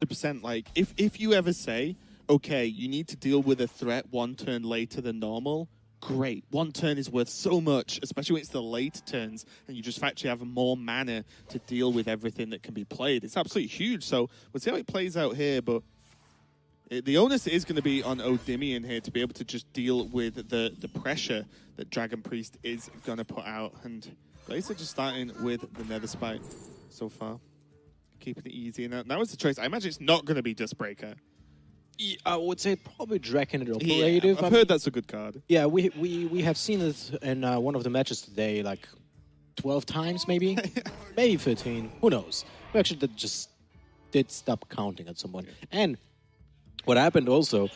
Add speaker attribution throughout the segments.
Speaker 1: 100%. Like, if you ever say, okay, you need to deal with a threat one turn later than normal, great. One turn is worth so much, especially when it's the late turns, and you just actually have more mana to deal with everything that can be played. It's absolutely huge. So we'll see how it plays out here, but the onus is going to be on Odemian here to be able to just deal with the pressure that Dragon Priest is going to put out. And Glaser just starting with the Nether Spike so far. Keeping it easy. And that was the choice. I imagine it's not going to be Dustbreaker.
Speaker 2: Yeah, I would say probably Dragon Operative.
Speaker 1: Yeah, I've heard that's a good card.
Speaker 2: Yeah, we have seen it in one of the matches today, like 12 times maybe. Maybe 13. Who knows? We actually did stop counting at some point. And what happened also,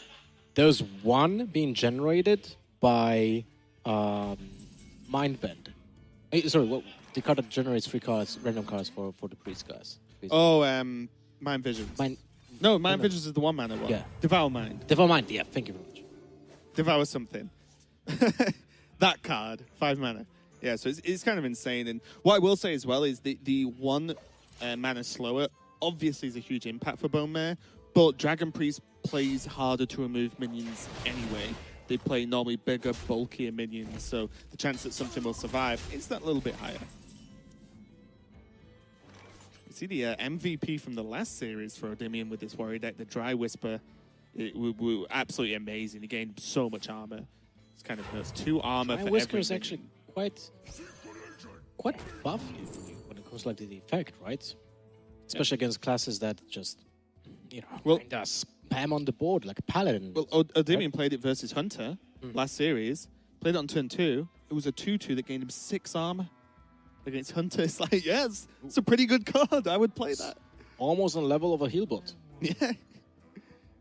Speaker 2: there's one being generated by Mind Bend. Sorry, what the card that generates 3 cards, random cards for the priest guys.
Speaker 1: Oh, Mind Visions. Mind Visions is the 1 mana one.
Speaker 2: Yeah.
Speaker 1: Devour Mind.
Speaker 2: Devour Mind, yeah, thank you very much.
Speaker 1: Devour something. That card, 5 mana. Yeah, so it's kind of insane. And what I will say as well is the 1 mana slower obviously is a huge impact for Bone Mare, but Dragon Priest plays harder to remove minions anyway. They play normally bigger, bulkier minions, so the chance that something will survive is that little bit higher. You see the MVP from the last series for Odemian with this warrior deck, the Dry Whisper. It was absolutely amazing. He gained so much armor. It's kind of nuts. 2 armor for
Speaker 2: Whisker
Speaker 1: every
Speaker 2: is actually quite buff when it comes to like the effect, right? Especially against classes that just kinda spam on the board like a paladin.
Speaker 1: Well, Odemian played it versus Hunter last series. Played it on turn 2. It was a 2/2 that gained him 6 armor against Hunter. It's like, yes, it's a pretty good card. I would play that.
Speaker 2: Almost on the level of a heal bot.
Speaker 1: Yeah.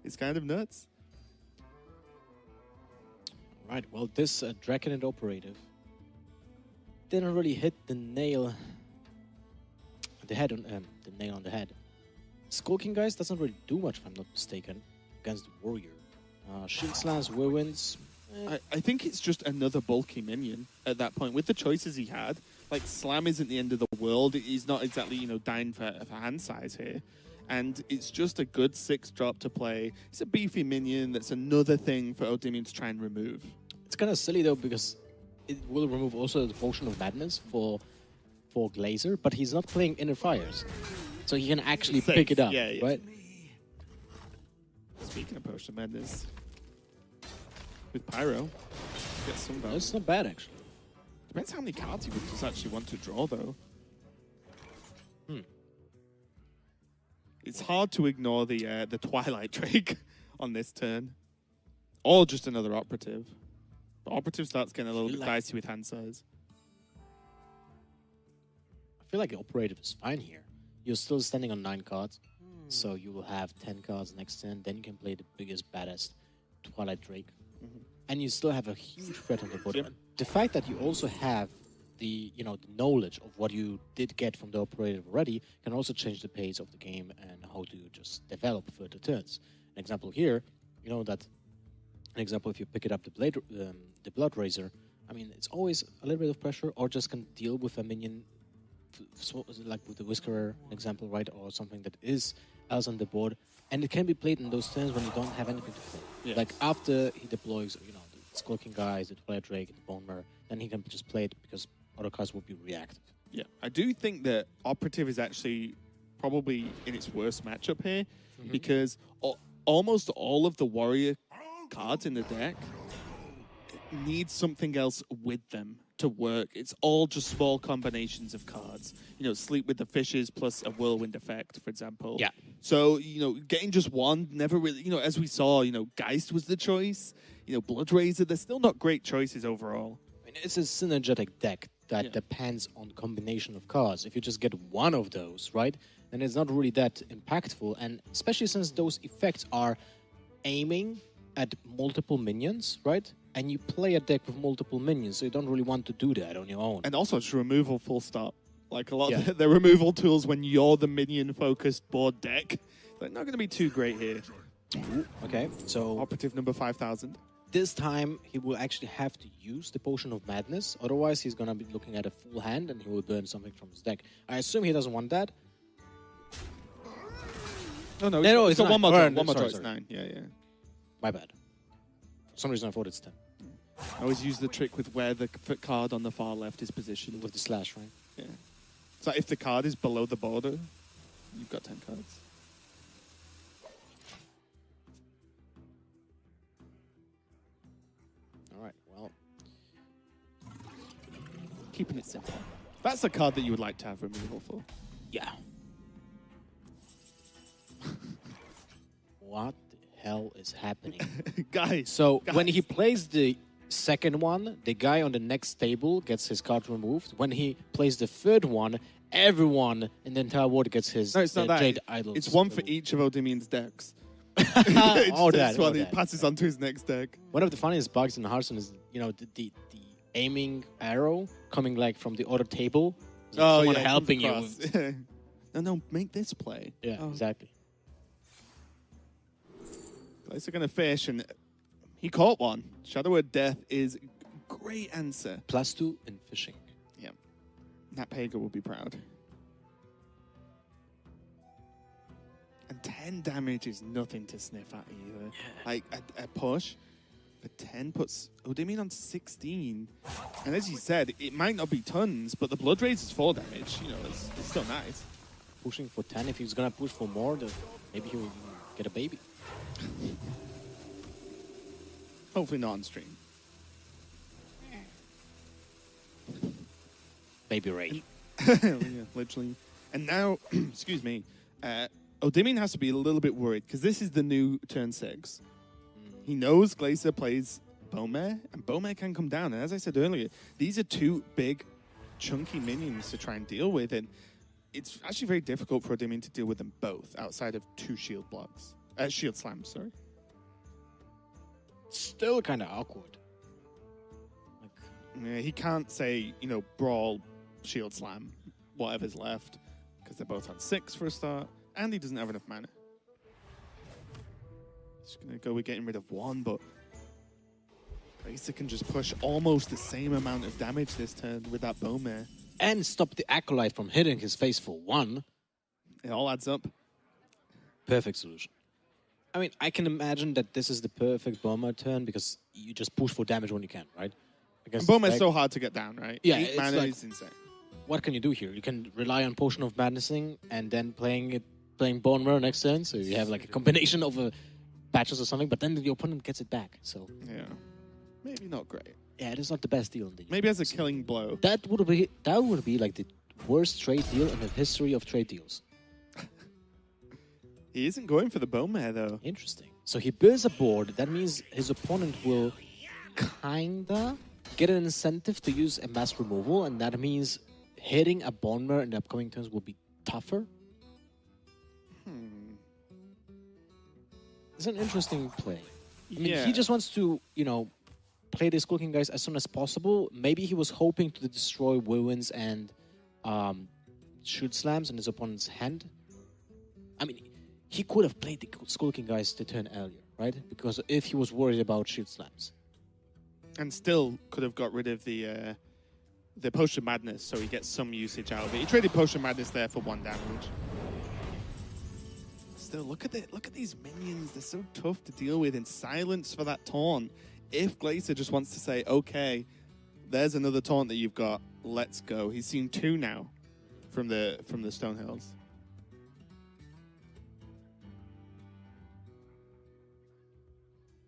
Speaker 1: It's kind of nuts.
Speaker 2: Right, well, this Draconid Operative didn't really hit the nail on the head. Skull King, guys, doesn't really do much, if I'm not mistaken, against the Warrior. Shield Slams, Whirlwinds.
Speaker 1: I think it's just another bulky minion at that point. With the choices he had, like, Slam isn't the end of the world. He's not exactly, dying for hand size here. And it's just a good 6-drop to play. It's a beefy minion. That's another thing for Odemian to try and remove.
Speaker 2: It's kind of silly, though, because it will remove also the Potion of Madness for Glaser, but he's not playing Inner Fires. So he can actually pick it up, right?
Speaker 1: Speaking of Potion of Madness, with Pyro, get some value.
Speaker 2: It's not bad, actually.
Speaker 1: Depends how many cards you would just actually want to draw, though. It's hard to ignore the Twilight Drake on this turn. Or just another Operative. The Operative starts getting a little bit dicey with hand size.
Speaker 2: I feel like the Operative is fine here. You're still standing on 9 cards, so you will have 10 cards next turn. Then you can play the biggest, baddest Twilight Drake. And you still have a huge threat on the board. Yep. The fact that you also have the knowledge of what you did get from the Operative already can also change the pace of the game and how to just develop further turns. An example here, if you pick it up the Blood Razor, I mean, it's always a little bit of pressure, or just can deal with a minion, like with the Whiskerer example, right, or something that is else on the board, and it can be played in those turns when you don't have anything to play. Yes. Like after he deploys, the Skull King guys, the Twilight Drake, the Bone Mare, then he can just play it because other cards will be reactive.
Speaker 1: Yeah, I do think that Operative is actually probably in its worst matchup here, because almost all of the Warrior cards in the deck need something else with them to work. It's all just small combinations of cards. Sleep with the Fishes plus a Whirlwind effect, for example.
Speaker 2: Yeah.
Speaker 1: So, getting just one never really, as we saw, Geist was the choice. Blood Razor, they're still not great choices overall.
Speaker 2: I mean, it's a synergetic deck that depends on combination of cards. If you just get one of those, right, then it's not really that impactful. And especially since those effects are aiming at multiple minions, right? And you play a deck with multiple minions, so you don't really want to do that on your own.
Speaker 1: And also, it's removal full stop. Like a lot of the removal tools when you're the minion-focused board deck, they're not going to be too great here.
Speaker 2: Ooh, okay, so
Speaker 1: Operative number 5,000.
Speaker 2: This time, he will actually have to use the Potion of Madness. Otherwise, he's going to be looking at a full hand, and he will burn something from his deck. I assume he doesn't want that.
Speaker 1: Oh no,
Speaker 2: No,
Speaker 1: it's got
Speaker 2: it's
Speaker 1: one more
Speaker 2: nine.
Speaker 1: draw.
Speaker 2: Or,
Speaker 1: One more draw.
Speaker 2: sorry,
Speaker 1: It's 9. Yeah, yeah.
Speaker 2: My bad. For some reason I thought it's 10.
Speaker 1: I always use the trick with where the card on the far left is positioned.
Speaker 2: With the slash, right?
Speaker 1: Yeah. So if the card is below the border, you've got 10 cards.
Speaker 2: All right, well.
Speaker 1: Keeping it simple. That's a card that you would like to have removal for.
Speaker 2: Yeah. What the hell is happening?
Speaker 1: Guys.
Speaker 2: So
Speaker 1: guys.
Speaker 2: when he plays the second one, the guy on the next table gets his card removed. When he plays the third one, everyone in the entire world gets his
Speaker 1: No, it's not that.
Speaker 2: Jade Idols.
Speaker 1: It's one for each of Odemian's decks.
Speaker 2: All that.
Speaker 1: One
Speaker 2: all
Speaker 1: he
Speaker 2: that.
Speaker 1: passes on to his next deck.
Speaker 2: One of the funniest bugs in Hearthstone is, the aiming arrow coming like from the other table. It's like someone
Speaker 1: it comes
Speaker 2: helping you.
Speaker 1: across. No, make this play.
Speaker 2: Yeah,
Speaker 1: Oh.
Speaker 2: exactly.
Speaker 1: Glaser gonna fish, and he caught one. Shadow Word Death is great answer.
Speaker 2: +2 in fishing.
Speaker 1: Yeah, Nat Pager will be proud. And 10 damage is nothing to sniff at either. Like a push for 10 puts Odemian on 16. And as you said, it might not be tons, but the Blood Rage is 4 damage. It's still nice.
Speaker 2: Pushing for 10. If he's gonna push for more, then maybe he will get a baby.
Speaker 1: Hopefully not on stream.
Speaker 2: Baby Ray.
Speaker 1: Yeah, literally. And now, excuse me, Odemian has to be a little bit worried because this is the new turn 6. He knows Glaser plays Bowmare, and Bowmare can come down. And as I said earlier, these are 2 big, chunky minions to try and deal with, and it's actually very difficult for Odemian to deal with them both outside of 2 shield blocks. Shield slams, sorry.
Speaker 2: Still kind of awkward.
Speaker 1: Yeah, he can't say, brawl, shield slam, whatever's left, because they're both on 6 for a start, and he doesn't have enough mana. He's going to go with getting rid of 1, but Glaser can just push almost the same amount of damage this turn with that Bowmare.
Speaker 2: And stop the Acolyte from hitting his face for 1.
Speaker 1: It all adds up.
Speaker 2: Perfect solution. I mean, I can imagine that this is the perfect Bomber turn because you just push for damage when you can, right?
Speaker 1: And Bowmare's so hard to get down, right?
Speaker 2: Yeah,
Speaker 1: 8
Speaker 2: it's
Speaker 1: mana
Speaker 2: like-
Speaker 1: is insane.
Speaker 2: What can you do here? You can rely on Potion of Madnessing and then playing Bone Mirror next turn, so you have like a combination of patches or something, but then the opponent gets it back. So
Speaker 1: Yeah. Maybe not great.
Speaker 2: yeah, it is not the best deal in the
Speaker 1: Maybe as a killing blow.
Speaker 2: That would be like the worst trade deal in the history of trade deals.
Speaker 1: He isn't going for the Bowmare, though.
Speaker 2: Interesting. So he builds a board. That means his opponent will kinda get an incentive to use a mass removal, and that means hitting a Bone Mirror in the upcoming turns will be tougher. It's an interesting play. I mean,
Speaker 1: Yeah.
Speaker 2: he just wants to, play the Skull King guys as soon as possible. Maybe he was hoping to destroy Whirlwinds and Shoot Slams in his opponent's hand. I mean, he could have played the Skull King guys the turn earlier, right? Because if he was worried about Shoot Slams.
Speaker 1: And still could have got rid of the Potion Madness, so he gets some usage out of it. He traded Potion Madness there for 1 damage. Still, look at these minions. They're so tough to deal with. And silence for that taunt. If Glaser just wants to say, okay, there's another taunt that you've got, let's go. He's seen 2 now from the Stone Hills.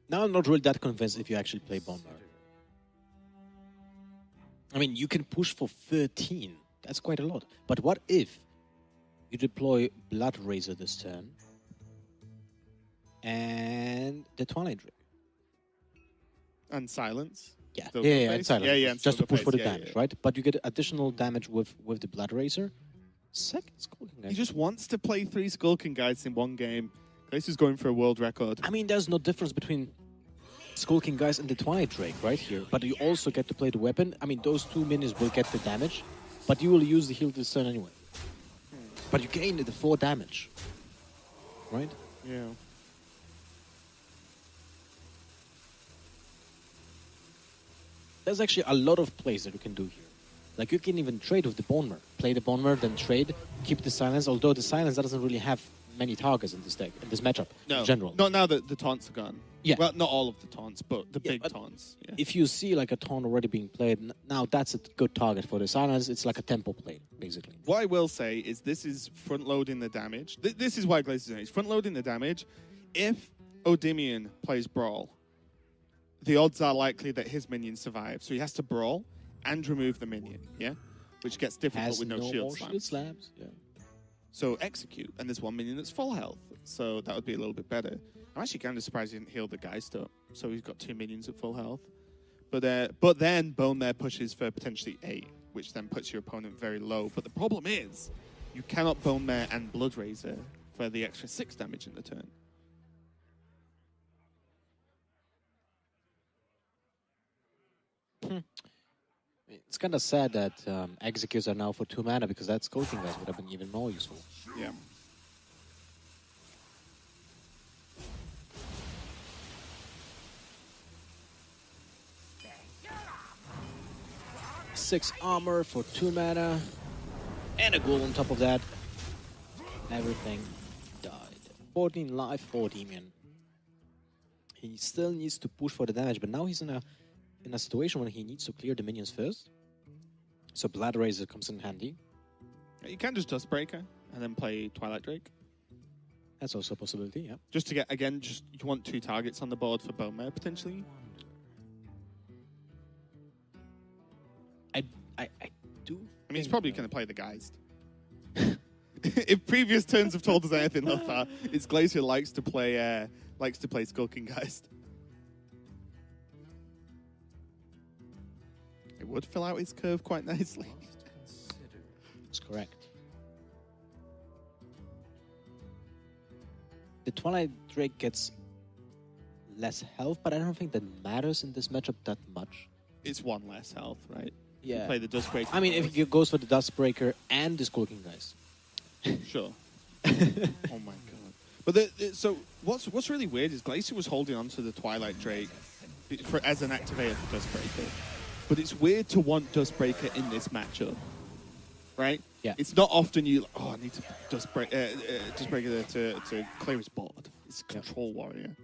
Speaker 2: Now I'm not really that convinced if you actually play Bone Mirror. I mean, you can push for 13. That's quite a lot. But what if you deploy Blood Razor this turn and the Twilight Drake?
Speaker 1: And silence.
Speaker 2: Yeah,
Speaker 1: Still
Speaker 2: yeah,
Speaker 1: go
Speaker 2: and
Speaker 1: face?
Speaker 2: silence.
Speaker 1: Yeah, and
Speaker 2: just
Speaker 1: still
Speaker 2: to
Speaker 1: go
Speaker 2: push for the
Speaker 1: face. Yeah,
Speaker 2: damage,
Speaker 1: yeah.
Speaker 2: right? But you get additional damage with the Blood Razor. Second Skull King guy.
Speaker 1: He just wants to play 3 Skulking Guides in 1 game. Glaser's going for a world record.
Speaker 2: I mean, there's no difference between Skull King guys and the Twilight Drake right here. But you also get to play the weapon. I mean, those 2 minions will get the damage, but you will use the heal this turn anyway. But you gain the 4 damage, right?
Speaker 1: Yeah.
Speaker 2: There's actually a lot of plays that you can do here. Like, you can even trade with the Bone Mirror. Play the Bone Mirror, then trade, keep the silence, although the silence doesn't really have many targets in this deck, in this matchup
Speaker 1: No,
Speaker 2: in general.
Speaker 1: not now that the taunts are gone.
Speaker 2: Yeah.
Speaker 1: Well, not all of the taunts, but the
Speaker 2: Yeah,
Speaker 1: big
Speaker 2: but
Speaker 1: taunts. Yeah.
Speaker 2: If you see like a taunt already being played, now that's a good target for the silence. It's like a tempo play, basically.
Speaker 1: What I will say is this is front-loading the damage. This is why Glaser is doing it. It's front-loading the damage. If Odemian plays Brawl, the odds are likely that his minions survive. So he has to Brawl and remove the minion, yeah? Which gets difficult
Speaker 2: Has
Speaker 1: with no shield
Speaker 2: more
Speaker 1: slams.
Speaker 2: shield slams. Yeah.
Speaker 1: So execute, and there's one minion that's full health. So that would be a little bit better. I'm actually kind of surprised he didn't heal the Geist up. So he's got 2 minions at full health. But then Bone Mare pushes for potentially 8, which then puts your opponent very low. But the problem is, you cannot Bone Mare and Blood Razor for the extra 6 damage in the turn.
Speaker 2: It's kind of sad that executes are now for 2 mana because that Skulking Guys would have been even more useful.
Speaker 1: Yeah.
Speaker 2: Six armor for 2 mana. And a ghoul on top of that. Everything died. 14 life for Odemian. He still needs to push for the damage, but now he's in a situation where he needs to clear the minions first. So Blood Razor comes in handy.
Speaker 1: You can just Dustbreaker and then play Twilight Drake.
Speaker 2: That's also a possibility, yeah.
Speaker 1: Just to get, again, just you want 2 targets on the board for Bone Mare, potentially.
Speaker 2: I do.
Speaker 1: I mean, he's probably going to play the Geist. If previous turns have told us anything thus far, it's Glacier likes to play Skulking Geist. It would fill out his curve quite nicely.
Speaker 2: That's correct. The Twilight Drake gets less health, but I don't think that matters in this matchup that much.
Speaker 1: It's 1 less health, right?
Speaker 2: Yeah.
Speaker 1: You play the Dustbreaker.
Speaker 2: I mean, if he goes for the Dustbreaker and the Skulking Guys.
Speaker 1: Sure. Oh my god. But so what's really weird is Glacier was holding on to the Twilight Drake as an activator for Dustbreaker. But it's weird to want Dustbreaker in this matchup. Right?
Speaker 2: Yeah.
Speaker 1: It's not often I need to Dustbreaker to clear his board. It's Control Warrior.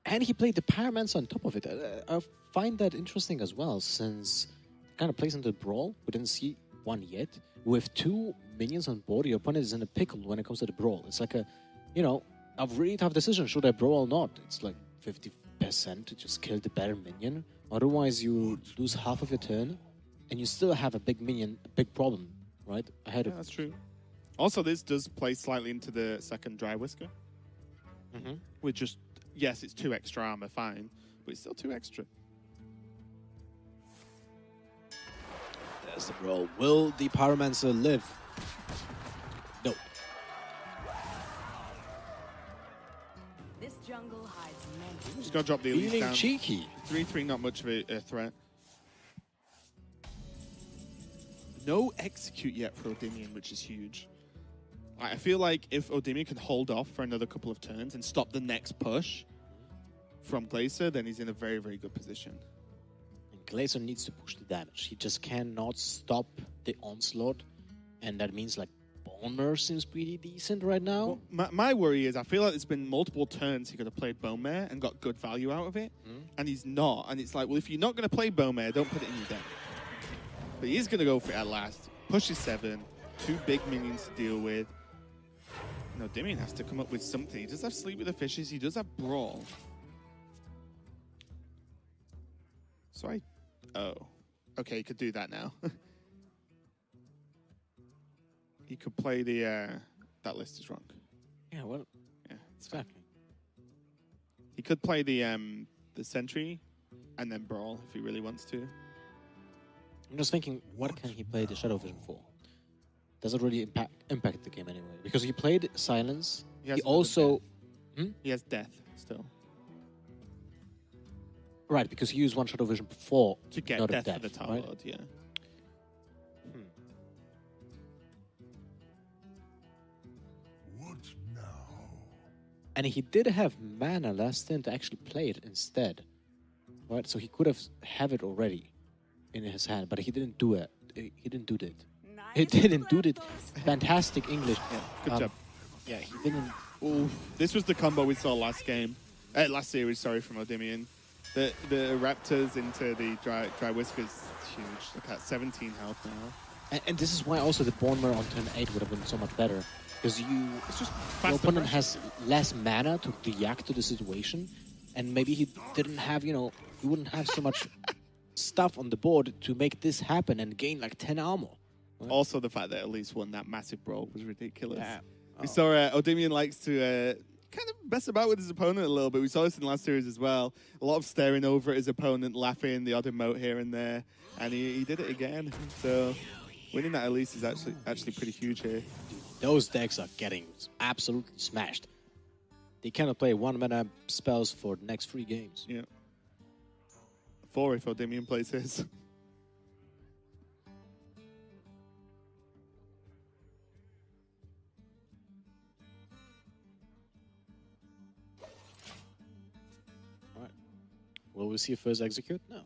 Speaker 2: And he played the Pyromancer on top of it. I find that interesting as well, since it kind of plays into the Brawl. We didn't see one yet. With 2 minions on board, your opponent is in a pickle when it comes to the Brawl. It's like a really tough decision. Should I Brawl or not? It's like 50% to just kill the better minion. Otherwise, you lose half of your turn, and you still have a big minion, a big problem, right? Ahead of
Speaker 1: That's true. Also, this does play slightly into the second Dry Whisker. With just, yes, it's 2 extra armor, fine, but it's still 2 extra.
Speaker 2: There's the Brawl. Will the Pyromancer live? No.
Speaker 3: This jungle hides many.
Speaker 1: Just gotta drop the Elise
Speaker 2: Feeling
Speaker 1: down.
Speaker 2: cheeky.
Speaker 1: 3/3, not much of a threat. No execute yet for Odemian, which is huge. I feel like if Odemian can hold off for another couple of turns and stop the next push from Glacer, then he's in a very, very good position.
Speaker 2: And Glaser needs to push the damage. He just cannot stop the onslaught, and that means like Bone Mare seems pretty decent right now.
Speaker 1: Well, my worry is I feel like there's been multiple turns he could have played Bone Mare and got good value out of it, and he's not. And it's like, well, if you're not going to play Bone Mare, don't put it in your deck. But he is going to go for it at last. Pushes 7, 2 big minions to deal with. No, Odemian has to come up with something. He does have Sleep with the Fishes. He does have Brawl. So okay, he could do that now. He could play the, that list is wrong.
Speaker 2: Yeah, well,
Speaker 1: Yeah, it's fine.
Speaker 2: exactly.
Speaker 1: He could play the Sentry and then Brawl if he really wants to.
Speaker 2: I'm just thinking, what can he play the Shadow Vision for? Does it really impact the game anyway? Because he played Silence.
Speaker 1: He has
Speaker 2: He also...
Speaker 1: He has Death still.
Speaker 2: Right, because he used 1 Shadow Vision before.
Speaker 1: To get
Speaker 2: not a
Speaker 1: Death for the Tar
Speaker 2: right?
Speaker 1: Lord, yeah.
Speaker 4: What now?
Speaker 2: And he did have mana last turn to actually play it instead. Right, so he could have it already in his hand, but he didn't do it. He didn't do that. He didn't do it. Fantastic English.
Speaker 1: Yeah, good job.
Speaker 2: Yeah, he didn't.
Speaker 1: Ooh, this was the combo we saw last game. Last series, sorry, from Odemian. The Raptors into the dry whiskers, huge. Look at 17 health now.
Speaker 2: And this is why also the Bournemouth on turn 8 would have been so much better. Because
Speaker 1: It's just
Speaker 2: your
Speaker 1: faster
Speaker 2: opponent
Speaker 1: pressure.
Speaker 2: has less mana to react to the situation. And maybe he didn't have, he wouldn't have so much stuff on the board to make this happen and gain like 10 armor.
Speaker 1: Also, the fact that at least won that massive brawl was ridiculous.
Speaker 2: Yeah.
Speaker 1: We saw Odemian likes to kind of mess about with his opponent a little bit. We saw this in the last series as well. A lot of staring over at his opponent, laughing, the odd emote here and there. And he did it again. So winning that at least is actually pretty huge here.
Speaker 2: Those decks are getting absolutely smashed. They cannot play 1-mana spells for the next 3 games.
Speaker 1: Yeah. 4 if Odemian plays his.
Speaker 2: Alright. Will we see a first execute? No.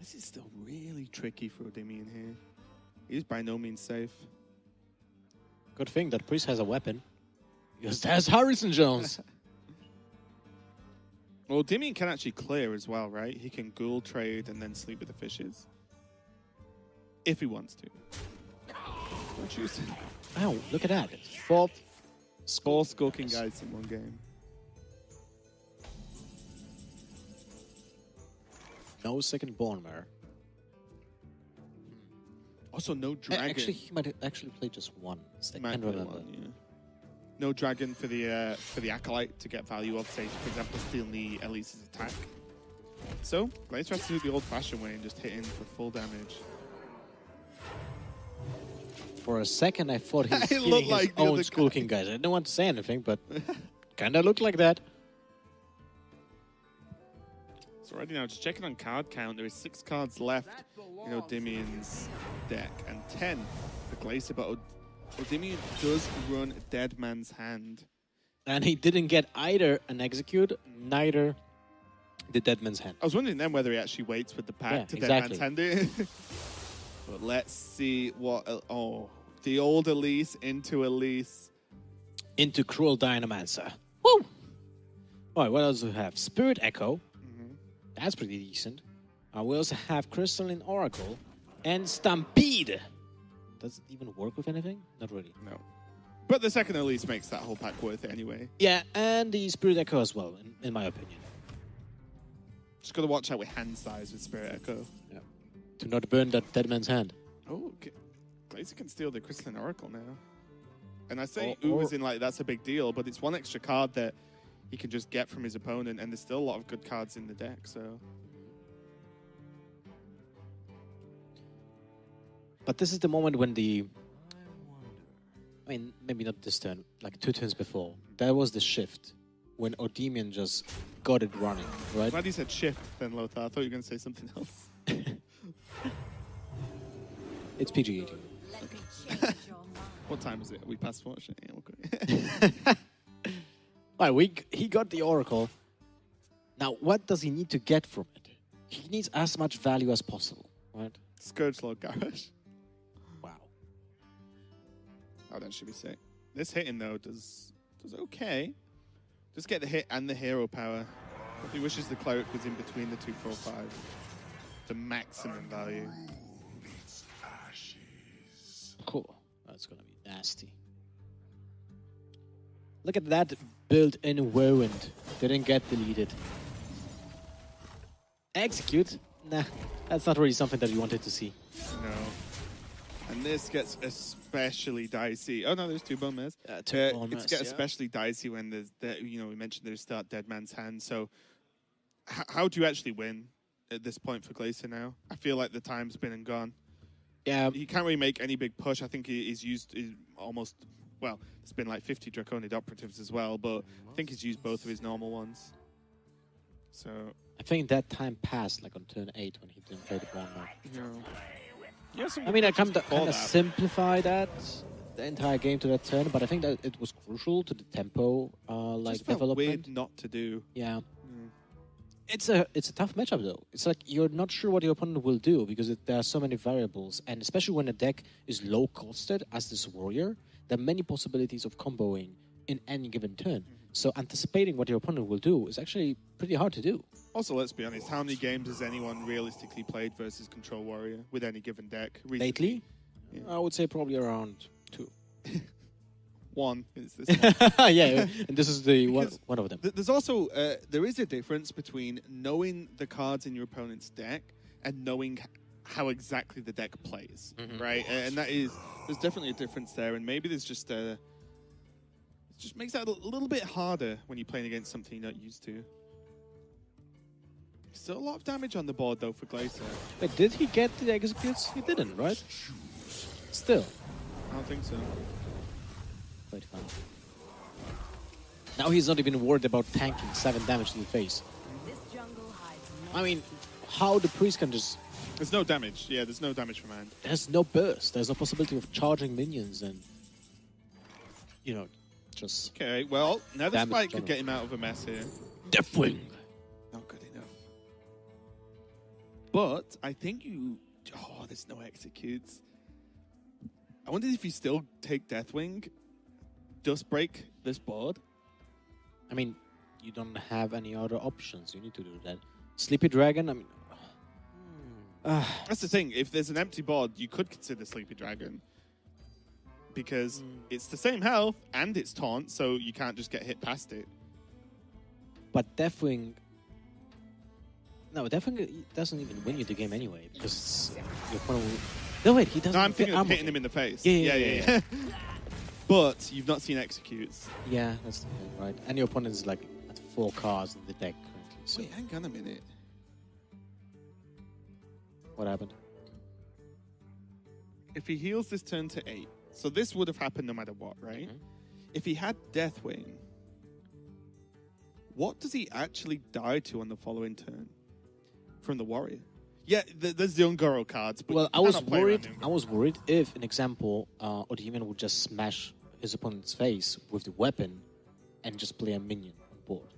Speaker 1: This is still really tricky for Odemian here. He's by no means safe.
Speaker 2: Good thing that Priest has a weapon. Because there's Harrison Jones.
Speaker 1: Well, Odemian can actually clear as well, right? He can ghoul trade and then sleep with the fishes. If he wants to. Don't choose.
Speaker 2: Wow, look at that. 4
Speaker 1: 4 skulking guys in one game.
Speaker 2: No second Bournemouth.
Speaker 1: Also, no dragon.
Speaker 2: Actually, he might actually play just one. I
Speaker 1: Might
Speaker 2: can't
Speaker 1: play
Speaker 2: remember.
Speaker 1: one, yeah. No dragon for the acolyte to get value of, say, for example, stealing the Elise's attack. So, Glaser has to do the old-fashioned way and just hit in for full damage.
Speaker 2: For a second, I thought he was
Speaker 1: It looked
Speaker 2: healing his
Speaker 1: like the
Speaker 2: own
Speaker 1: other
Speaker 2: Skull
Speaker 1: guy.
Speaker 2: King guys. I didn't want to say anything, but kind of looked like that.
Speaker 1: So already now, just checking on card count, there is 6 cards left in Odemian's deck, and 10 for Glaser, but Odemian does run Dead Man's Hand.
Speaker 2: And he didn't get either an execute, neither the Dead Man's Hand.
Speaker 1: I was wondering then whether he actually waits with the pack
Speaker 2: Yeah,
Speaker 1: to
Speaker 2: exactly.
Speaker 1: Dead Man's Hand it. But let's see what... the old Elise into Elise.
Speaker 2: Into Cruel Dynamancer. Woo! Alright, what else do we have? Spirit Echo. That's pretty decent. We also have Crystalline Oracle and Stampede. Does it even work with anything? Not really.
Speaker 1: No. But the second Elise makes that whole pack worth it anyway.
Speaker 2: Yeah, and the Spirit Echo as well, in my opinion.
Speaker 1: Just got to watch out with hand size with Spirit Echo.
Speaker 2: Yeah. To not burn that Dead Man's Hand.
Speaker 1: Oh, okay. Glaser can steal the Crystalline Oracle now. And I say
Speaker 2: Or-
Speaker 1: Uber's in like, that's a big deal, but it's one extra card that he can just get from his opponent, and there's still a lot of good cards in the deck, so...
Speaker 2: But this is the moment when I mean, maybe not this turn, like 2 turns before. There was the shift when Odemian just got it running, right?
Speaker 1: Glad you said shift then, Lothar. I thought you were going to say something else.
Speaker 2: It's PG-18.
Speaker 3: Let me change your mind.
Speaker 1: What time is it? Are we past watch? Yeah, okay.
Speaker 2: Alright, he got the Oracle. Now, what does he need to get from it? He needs as much value as possible, right?
Speaker 1: Scourge Lord Garrosh.
Speaker 2: Wow.
Speaker 1: Oh, that should be sick. This hitting, though, does okay. Just get the hit and the hero power. If he wishes the cleric was in between the 2, 4, 5. The maximum value.
Speaker 2: Cool. That's gonna be nasty. Look at that built-in Whirlwind. Didn't get deleted. Execute? Nah, that's not really something that you wanted to see.
Speaker 1: No. And this gets especially dicey. Oh no, there's 2 bone mares.
Speaker 2: Two bone
Speaker 1: It's
Speaker 2: mares,
Speaker 1: get
Speaker 2: yeah.
Speaker 1: especially dicey when there's we mentioned there's start Dead Man's Hand. So how do you actually win at this point for Glaser now? I feel like the time's been and gone.
Speaker 2: Yeah,
Speaker 1: He can't really make any big push. I think he's almost, well, it's been like 50 Draconic Operatives as well, but I think he's used both of his normal ones. So,
Speaker 2: I think that time passed like on turn 8 when he didn't play the Bournemouth.
Speaker 1: yeah,
Speaker 2: I mean, I kind
Speaker 1: before
Speaker 2: of simplify that the entire game to that turn, but I think that it was crucial to the tempo, like
Speaker 1: just felt
Speaker 2: development.
Speaker 1: weird not to do.
Speaker 2: Yeah. It's a tough matchup though. It's like you're not sure what your opponent will do because there are so many variables, and especially when a deck is low costed as this warrior, there are many possibilities of comboing in any given turn. So anticipating what your opponent will do is actually pretty hard to do.
Speaker 1: Also, let's be honest, how many games has anyone realistically played versus Control Warrior with any given deck? Recently?
Speaker 2: Lately,
Speaker 1: Yeah.
Speaker 2: I would say probably around 2.
Speaker 1: One is this one.
Speaker 2: Yeah, and this is the
Speaker 1: Because
Speaker 2: one of them.
Speaker 1: There's also there is a difference between knowing the cards in your opponent's deck and knowing how exactly the deck plays, right? And there's definitely a difference there. And maybe there's just it just makes that a little bit harder when you're playing against something you're not used to. Still a lot of damage on the board though for Glaser.
Speaker 2: Wait, did he get the executes? He didn't, right? Still.
Speaker 1: I don't think so.
Speaker 2: Quite fun. Now he's not even worried about tanking 7 damage to the face.
Speaker 3: This jungle hides no
Speaker 2: I mean, how the priest can just...
Speaker 1: There's no damage. Yeah, there's no damage from hand.
Speaker 2: There's no burst. There's no possibility of charging minions and... You know, just...
Speaker 1: Okay, well, now the
Speaker 2: Damage
Speaker 1: spike could
Speaker 2: general.
Speaker 1: get him out of a mess here.
Speaker 2: Deathwing!
Speaker 1: Not good enough. But I think you... Oh, there's no executes. I wonder if you still take Deathwing, Dust Break this board.
Speaker 2: I mean, you don't have any other options. You need to do that. Sleepy Dragon, I mean...
Speaker 1: That's the thing. If there's an empty board, you could consider Sleepy Dragon. Because it's the same health and it's taunt, so you can't just get hit past it.
Speaker 2: But Deathwing... No, Deathwing doesn't even win you the game anyway, because your opponent will... No, wait, he doesn't...
Speaker 1: No, I'm thinking of
Speaker 2: armor
Speaker 1: hitting him in the face.
Speaker 2: Yeah.
Speaker 1: But you've not seen executes.
Speaker 2: Yeah, that's the thing, right? And your opponent is like at 4 cards in the deck currently. So
Speaker 1: Wait, hang on a minute.
Speaker 2: what happened?
Speaker 1: If he heals this turn to 8, so this would have happened no matter what, right?
Speaker 2: Mhm.
Speaker 1: If he had Deathwing, what does he actually die to on the following turn from the warrior? Yeah, there's the Ungoro cards, but
Speaker 2: Well,
Speaker 1: you
Speaker 2: I was
Speaker 1: cannot play around
Speaker 2: worried.
Speaker 1: the
Speaker 2: I was worried if, an example, Odemian would just smash his opponent's face with the weapon and just play a minion on board.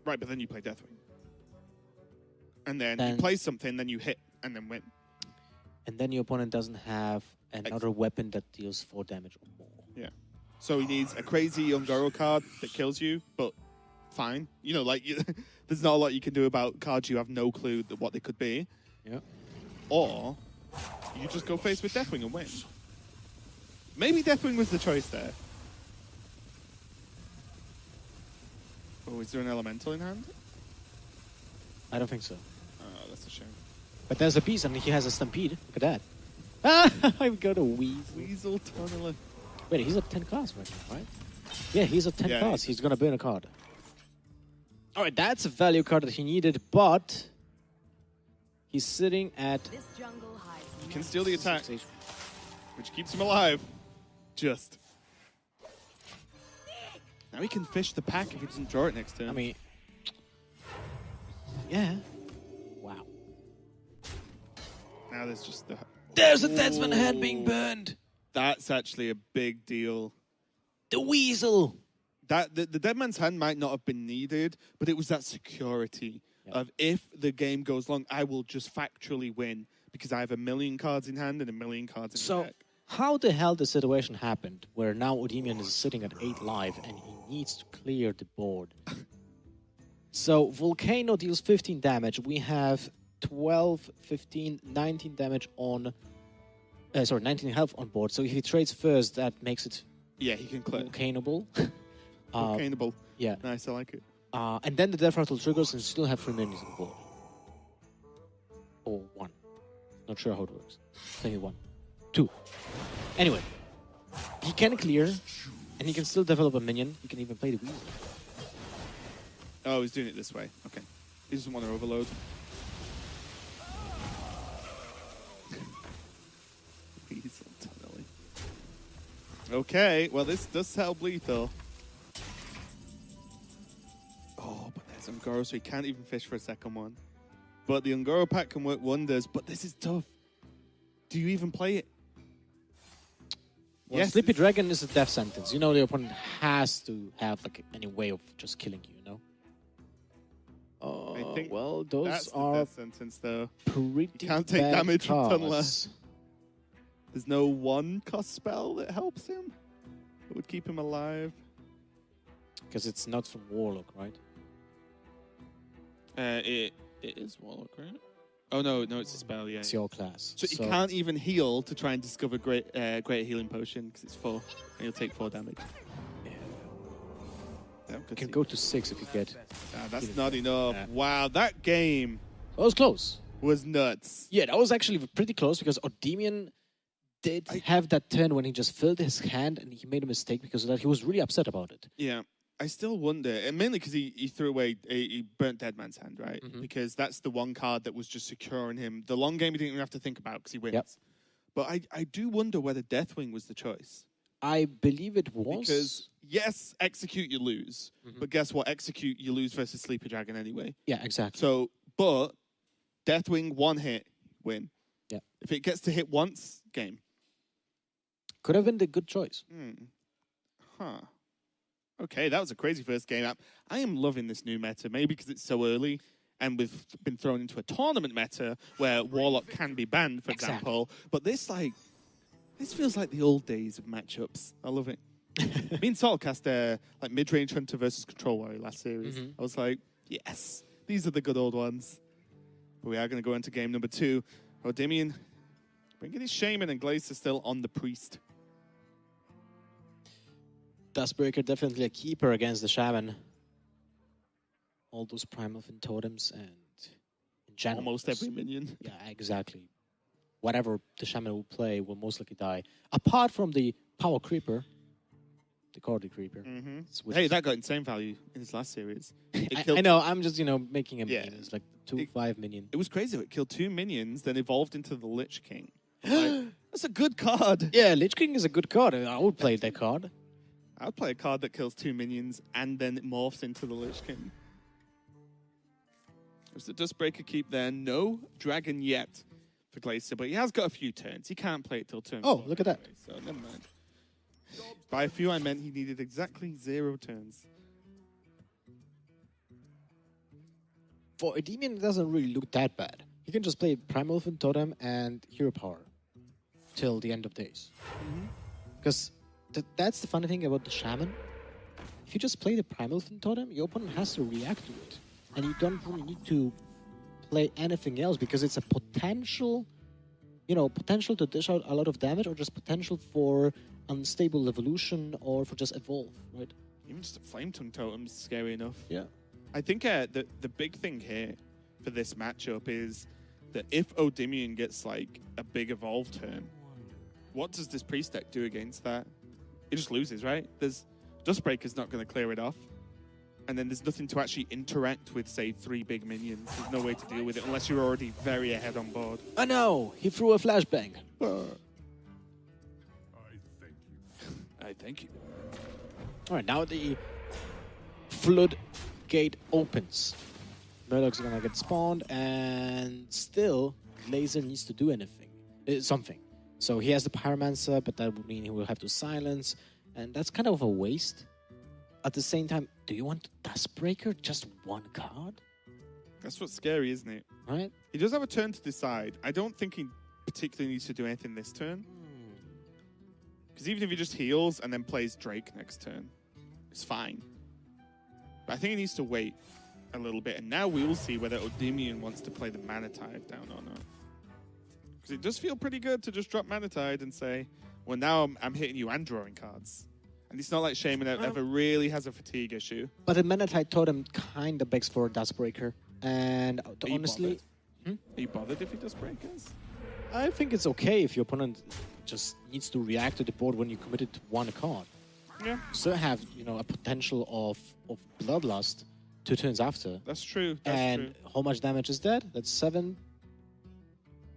Speaker 1: Right, but then you play Deathwing. And then
Speaker 2: Then-
Speaker 1: you play something, then you hit, and then win.
Speaker 2: And then your opponent doesn't have another weapon that deals 4 damage or more.
Speaker 1: Yeah. So he needs a crazy Ungoro card that kills you, but fine. You know, like, there's not a lot you can do about cards you have no clue what they could be.
Speaker 2: Yeah.
Speaker 1: Or you just go face with Deathwing and win. Maybe Deathwing was the choice there. Oh, is there an elemental in hand?
Speaker 2: I don't think so.
Speaker 1: Oh, that's a shame.
Speaker 2: But there's a beast and he has a stampede. Look at that. Ah, I've got a Weasel.
Speaker 1: Weasel Tunneler.
Speaker 2: Wait, he's at 10 cards right now, right? Yeah, he's at 10
Speaker 1: Yeah,
Speaker 2: cards. He's going to burn a card. All right, that's a value card that he needed, but he's sitting at...
Speaker 3: This jungle hides
Speaker 1: You
Speaker 3: no
Speaker 1: can steal the attack,
Speaker 2: 6, 8.
Speaker 1: which keeps him alive. Just. Now he can fish the pack if he doesn't draw it next turn.
Speaker 2: I mean... Yeah. Wow.
Speaker 1: now there's just the...
Speaker 2: There's a Deadsman head being burned!
Speaker 1: That's actually a big deal.
Speaker 2: The Weasel!
Speaker 1: That the Dead Man's Hand might not have been needed, but it was that security of if the game goes long, I will just factually win because I have a million cards in hand and a million cards in the
Speaker 2: So,
Speaker 1: deck.
Speaker 2: how the hell the situation happened where now Odemian is sitting at 8 life and he needs to clear the board? So, Volcano deals 15 damage. We have 12, 15, 19 damage on... 19 health on board. So if he trades first, that makes it
Speaker 1: Yeah, he can clear.
Speaker 2: volcanable.
Speaker 1: Volcanable.
Speaker 2: Yeah.
Speaker 1: Nice, I like it.
Speaker 2: And then the Death Rattle triggers and still have 3 minions on board. Or 1. Not sure how it works. Maybe 1. 2. Anyway. He can clear, and he can still develop a minion. He can even play the Weasel.
Speaker 1: Oh, he's doing it this way. Okay. He doesn't want to overload. Weasel tunneling. Okay, well this does help lethal. Oh, but there's Ungoro, so he can't even fish for a second one. But the Ungoro pack can work wonders, but this is tough. Do you even play it?
Speaker 2: Well, Sleepy Dragon is a death sentence. You know the opponent has to have like any way of just killing you, you know?
Speaker 1: I think
Speaker 2: well, those
Speaker 1: that's the
Speaker 2: are
Speaker 1: death sentence, though.
Speaker 2: pretty
Speaker 1: You can't take
Speaker 2: bad
Speaker 1: damage from
Speaker 2: cards.
Speaker 1: Tunneler. There's no 1-cost spell that helps him. It would keep him alive.
Speaker 2: Because it's not from Warlock, right?
Speaker 1: It is Warlock, right? Oh no, it's a spell. Yeah.
Speaker 2: It's your class.
Speaker 1: So you can't even heal to try and discover great healing potion because it's 4, and you'll take 4 damage.
Speaker 2: Yeah.
Speaker 1: Yeah,
Speaker 2: You
Speaker 1: good
Speaker 2: can
Speaker 1: to
Speaker 2: go to 6 if you get.
Speaker 1: that's
Speaker 2: healing
Speaker 1: not
Speaker 2: potion.
Speaker 1: enough.
Speaker 2: Yeah.
Speaker 1: Wow, that game
Speaker 2: That was close.
Speaker 1: was nuts.
Speaker 2: Yeah, that was actually pretty close because Odemian did have that turn when he just filled his hand and he made a mistake because of that. He was really upset about it.
Speaker 1: Yeah. I still wonder, and mainly because he threw away, he burnt Dead Man's Hand, right?
Speaker 2: Mhm.
Speaker 1: Because that's the one card that was just securing him. The long game he didn't even have to think about because he wins.
Speaker 2: Yep.
Speaker 1: But I do wonder whether Deathwing was the choice.
Speaker 2: I believe it was.
Speaker 1: Because, yes, execute, you lose.
Speaker 2: Mhm.
Speaker 1: But guess what? Execute, you lose versus Sleeper Dragon anyway.
Speaker 2: Yeah, exactly.
Speaker 1: So, but Deathwing, 1 hit, win.
Speaker 2: Yeah.
Speaker 1: If it gets to hit once, game.
Speaker 2: Could have been the good choice.
Speaker 1: Huh. Okay, that was a crazy first game. I am loving this new meta, maybe because it's so early and we've been thrown into a tournament meta where Warlock can be banned, for
Speaker 2: Exactly.
Speaker 1: example. But this feels like the old days of matchups. I love it. Me and Sol cast like mid-range Hunter versus Control Warrior last series.
Speaker 2: Mhm.
Speaker 1: I was like, yes, these are the good old ones. But we are going to go into game number 2. Odemian bringing his Shaman and Glaser still on the Priest.
Speaker 2: Dustbreaker definitely a keeper against the Shaman. All those Primal Fin totems and in general.
Speaker 1: Almost every minion.
Speaker 2: Yeah, exactly. Whatever the Shaman will play will most likely die. Apart from the Power Creeper. The Cordy Creeper. Which
Speaker 1: Hey,
Speaker 2: is-
Speaker 1: that got insane value in his last series.
Speaker 2: I know, I'm just, making a
Speaker 1: Yeah.
Speaker 2: minion. It's like 2/5 minion.
Speaker 1: It was crazy. It killed 2 minions, then evolved into the Lich King. Like, that's a good card.
Speaker 2: Yeah, Lich King is a good card. I would play that card.
Speaker 1: I would play a card that kills 2 minions and then it morphs into the Lich King. There's the Dustbreaker keep there. No dragon yet for Glacier, but he has got a few turns. He can't play it till turn 4
Speaker 2: look at that.
Speaker 1: anyway, so never mind. By a few, I meant he needed exactly 0 turns.
Speaker 2: For Odemian, it doesn't really look that bad. He can just play Primal Fin Totem and Hero Power till the end of days. Because that's the funny thing about the Shaman. If you just play the Primal Fin Totem, your opponent has to react to it. And you don't really need to play anything else because it's a potential, potential to dish out a lot of damage or just potential for unstable evolution or for just evolve, right?
Speaker 1: Even just a Flame Tongue Totem is scary enough.
Speaker 2: Yeah.
Speaker 1: I think the big thing here for this matchup is that if Odemian gets like a big evolve turn, what does this Priest deck do against that? It just loses, right? Dustbreaker's not going to clear it off. And then there's nothing to actually interact with, say, 3 big minions. There's no way to deal with it unless you're already very ahead on board.
Speaker 2: Oh no! He threw a flashbang.
Speaker 1: I thank you.
Speaker 2: Alright, now the floodgate opens. Murloc's gonna get spawned, and still, Glaser needs to do something. So he has the Pyromancer, but that would mean he will have to silence, and that's kind of a waste. At the same time, do you want Dustbreaker? Just 1 card?
Speaker 1: That's what's scary, isn't it?
Speaker 2: Right?
Speaker 1: He does have a turn to decide. I don't think he particularly needs to do anything this turn. Because even if he just heals and then plays Drake next turn, it's fine. But I think he needs to wait a little bit. And now we will see whether Odemian wants to play the Mana Tide down or not. Because it does feel pretty good to just drop Mana Tide and say, well, now I'm hitting you and drawing cards. And it's not like Shaman ever really has a fatigue issue.
Speaker 2: But the Manatite Totem kinda begs for a Dustbreaker. And
Speaker 1: you
Speaker 2: honestly,
Speaker 1: Are you bothered if he does breakers?
Speaker 2: I think it's okay if your opponent just needs to react to the board when you committed to 1 card.
Speaker 1: Yeah,
Speaker 2: Still have, a potential of Bloodlust 2 turns after.
Speaker 1: that's true.
Speaker 2: And how much damage is that? That's 7.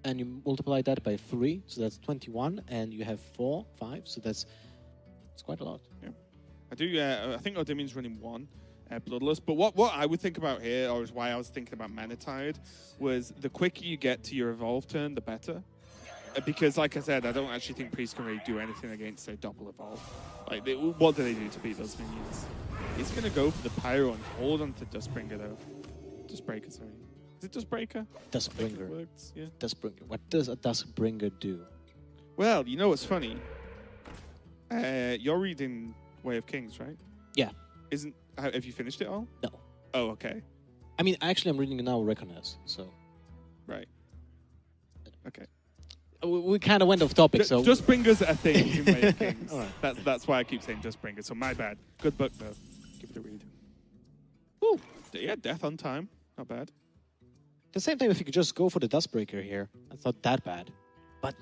Speaker 2: And you multiply that by 3, so that's 21. And you have 4, 5, so it's quite a lot.
Speaker 1: Yeah, I do. I think Odemian's running 1 Bloodlust. But what I would think about here, or is why I was thinking about Mana Tide, was the quicker you get to your evolve turn, the better. Because, like I said, I don't actually think Priest can really do anything against a double evolve. Like, what do they do to beat those minions? He's going to go for the Pyro and hold on to Dustbringer, though. Dustbreaker, sorry. Is it Dustbreaker?
Speaker 2: Dustbringer.
Speaker 1: Works, yeah.
Speaker 2: Dustbringer. What does a Dustbringer do?
Speaker 1: Well, you know what's funny? You're reading Way of Kings, right?
Speaker 2: Yeah.
Speaker 1: Have you finished it all?
Speaker 2: No.
Speaker 1: Oh, okay.
Speaker 2: I mean, actually, I'm reading now Reckoners, so
Speaker 1: Right. Okay.
Speaker 2: we kind of went off topic. So
Speaker 1: Dustbringers are a thing in Way of Kings.
Speaker 2: All right.
Speaker 1: That's why I keep saying Dustbringer. So my bad. Good book though. Give it a read. Ooh, yeah, Death on Time. Not bad.
Speaker 2: At the same time, if you could just go for the Dustbreaker here, that's not that bad. But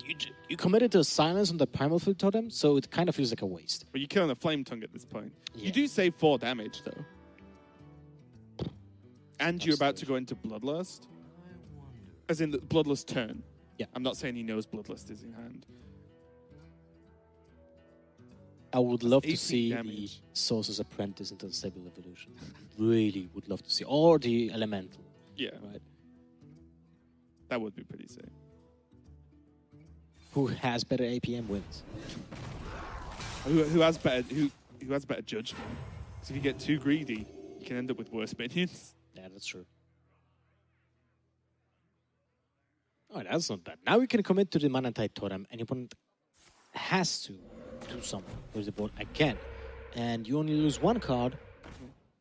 Speaker 2: you committed to silence on the Primal Field Totem, so it kind of feels like a waste.
Speaker 1: But you're killing a Flame Tongue at this point.
Speaker 2: Yeah.
Speaker 1: You do save 4 damage though. And you're about to go into Bloodlust. As in the Bloodlust turn.
Speaker 2: Yeah.
Speaker 1: I'm not saying he knows Bloodlust is in hand.
Speaker 2: I would love
Speaker 1: 18
Speaker 2: to see
Speaker 1: damage.
Speaker 2: the Sorcerer's Apprentice into the Stable Evolution. Really would love to see. Or the Elemental,
Speaker 1: Yeah,
Speaker 2: right?
Speaker 1: that would be pretty sick.
Speaker 2: Who has better APM wins.
Speaker 1: Who has better judgment? Because if you get too greedy, you can end up with worse minions.
Speaker 2: Yeah, that's true. Oh, that's not bad. Now we can commit to the Mana Tide Totem, and your opponent has to do something with the board again. And you only lose 1 card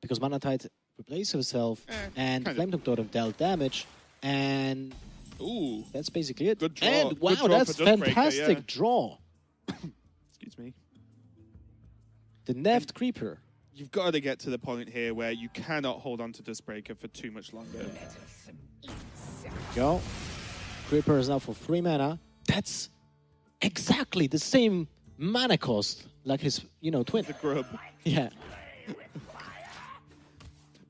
Speaker 2: because Mana Tide replaces herself, and
Speaker 1: kind of.
Speaker 2: Flame Tongue Totem dealt damage, and
Speaker 1: Ooh,
Speaker 2: that's basically it.
Speaker 1: Good draw.
Speaker 2: And
Speaker 1: Good
Speaker 2: wow,
Speaker 1: draw
Speaker 2: that's
Speaker 1: for Dustbreaker,
Speaker 2: fantastic
Speaker 1: yeah.
Speaker 2: draw.
Speaker 1: excuse me.
Speaker 2: The Neft Creeper.
Speaker 1: You've got to get to the point here where you cannot hold on to Dustbreaker for too much longer.
Speaker 2: Go. Creeper is now for 3 mana. That's exactly the same mana cost like his, twin.
Speaker 1: The Grub.
Speaker 2: Yeah.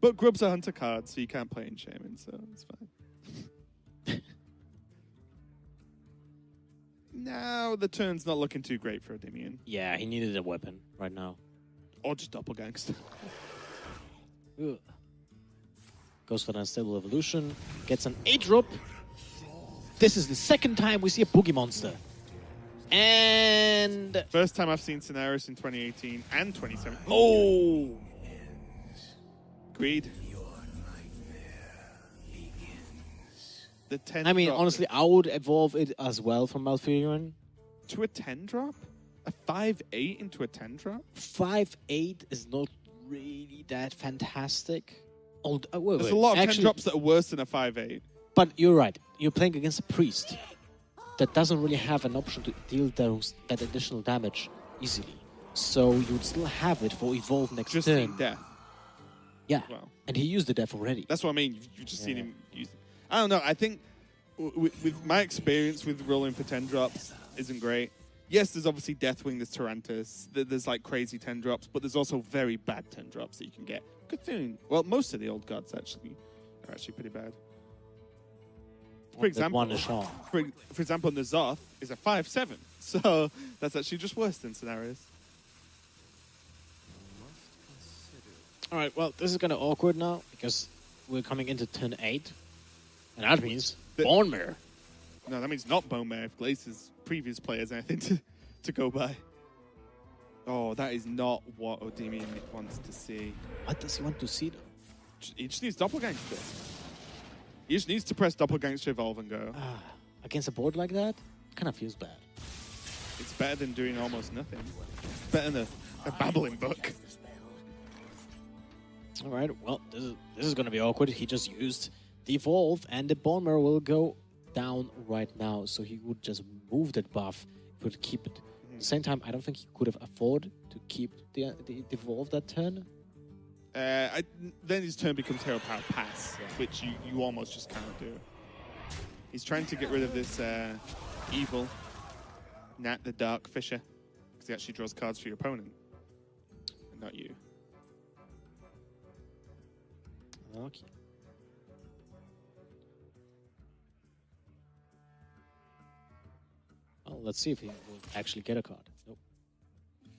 Speaker 1: But Grub's a hunter card, so you can't play in Shaman, so it's fine. Now the turn's not looking too great for Odemian.
Speaker 2: Yeah, he needed a weapon right now.
Speaker 1: Or just Doppelgangster.
Speaker 2: Ugh. Goes for an Unstable Evolution. Gets an 8-drop. This is the second time we see a Boogie Monster. And...
Speaker 1: First time I've seen Scenaris in 2018 and 2017.
Speaker 2: Oh!
Speaker 1: Greed. The 10
Speaker 2: I mean,
Speaker 1: drop
Speaker 2: honestly, I would evolve it as well from Malfurion.
Speaker 1: to a 10 drop? A 5/8 into a 10 drop?
Speaker 2: 5/8 is not really that fantastic. Wait,
Speaker 1: There's
Speaker 2: wait.
Speaker 1: a lot of 10
Speaker 2: Actually,
Speaker 1: drops that are worse than a 5/8.
Speaker 2: But you're right. You're playing against a priest that doesn't really have an option to deal that additional damage easily. So you would still have it for evolve next
Speaker 1: Just
Speaker 2: turn.
Speaker 1: in death.
Speaker 2: Yeah.
Speaker 1: Well.
Speaker 2: And he used the death already.
Speaker 1: That's what I mean. You've just seen
Speaker 2: Yeah.
Speaker 1: him use it. I don't know. I think with my experience with rolling for 10 drops isn't great. Yes, there's obviously Deathwing, there's Tarantus, there's like crazy 10 drops, but there's also very bad 10 drops that you can get. Cthulhu, well, most of the old gods actually are actually pretty bad. For example,
Speaker 2: One is Shaw.
Speaker 1: for example, N'Zoth is a 5/7, so that's actually just worse than Scenarios.
Speaker 2: All right, well, this is kind of awkward now because we're coming into turn 8. And that means Bone Mare.
Speaker 1: No, that means not Bone Mare if Glacer's previous players anything to go by. Oh, that is not what Odemian wants to see.
Speaker 2: What does he want to see, though?
Speaker 1: He just needs Doppelgangster. He just needs to press Doppelgangster Evolve and go.
Speaker 2: Against a board like that, kind of feels bad.
Speaker 1: It's better than doing almost nothing. It's better than a babbling book.
Speaker 2: All right, well, this is going to be awkward. He just used the Evolve, and the Bone Mare will go down right now. So he would just move that buff. He would keep it. At the same time, I don't think he could have afforded to keep the Evolve that turn.
Speaker 1: Then his turn becomes Hero Power Pass, which you almost just can't do. He's trying to get rid of this evil Nat the Dark Fisher, because he actually draws cards for your opponent, and not you.
Speaker 2: Okay. Well, let's see if he will actually get a card. Nope.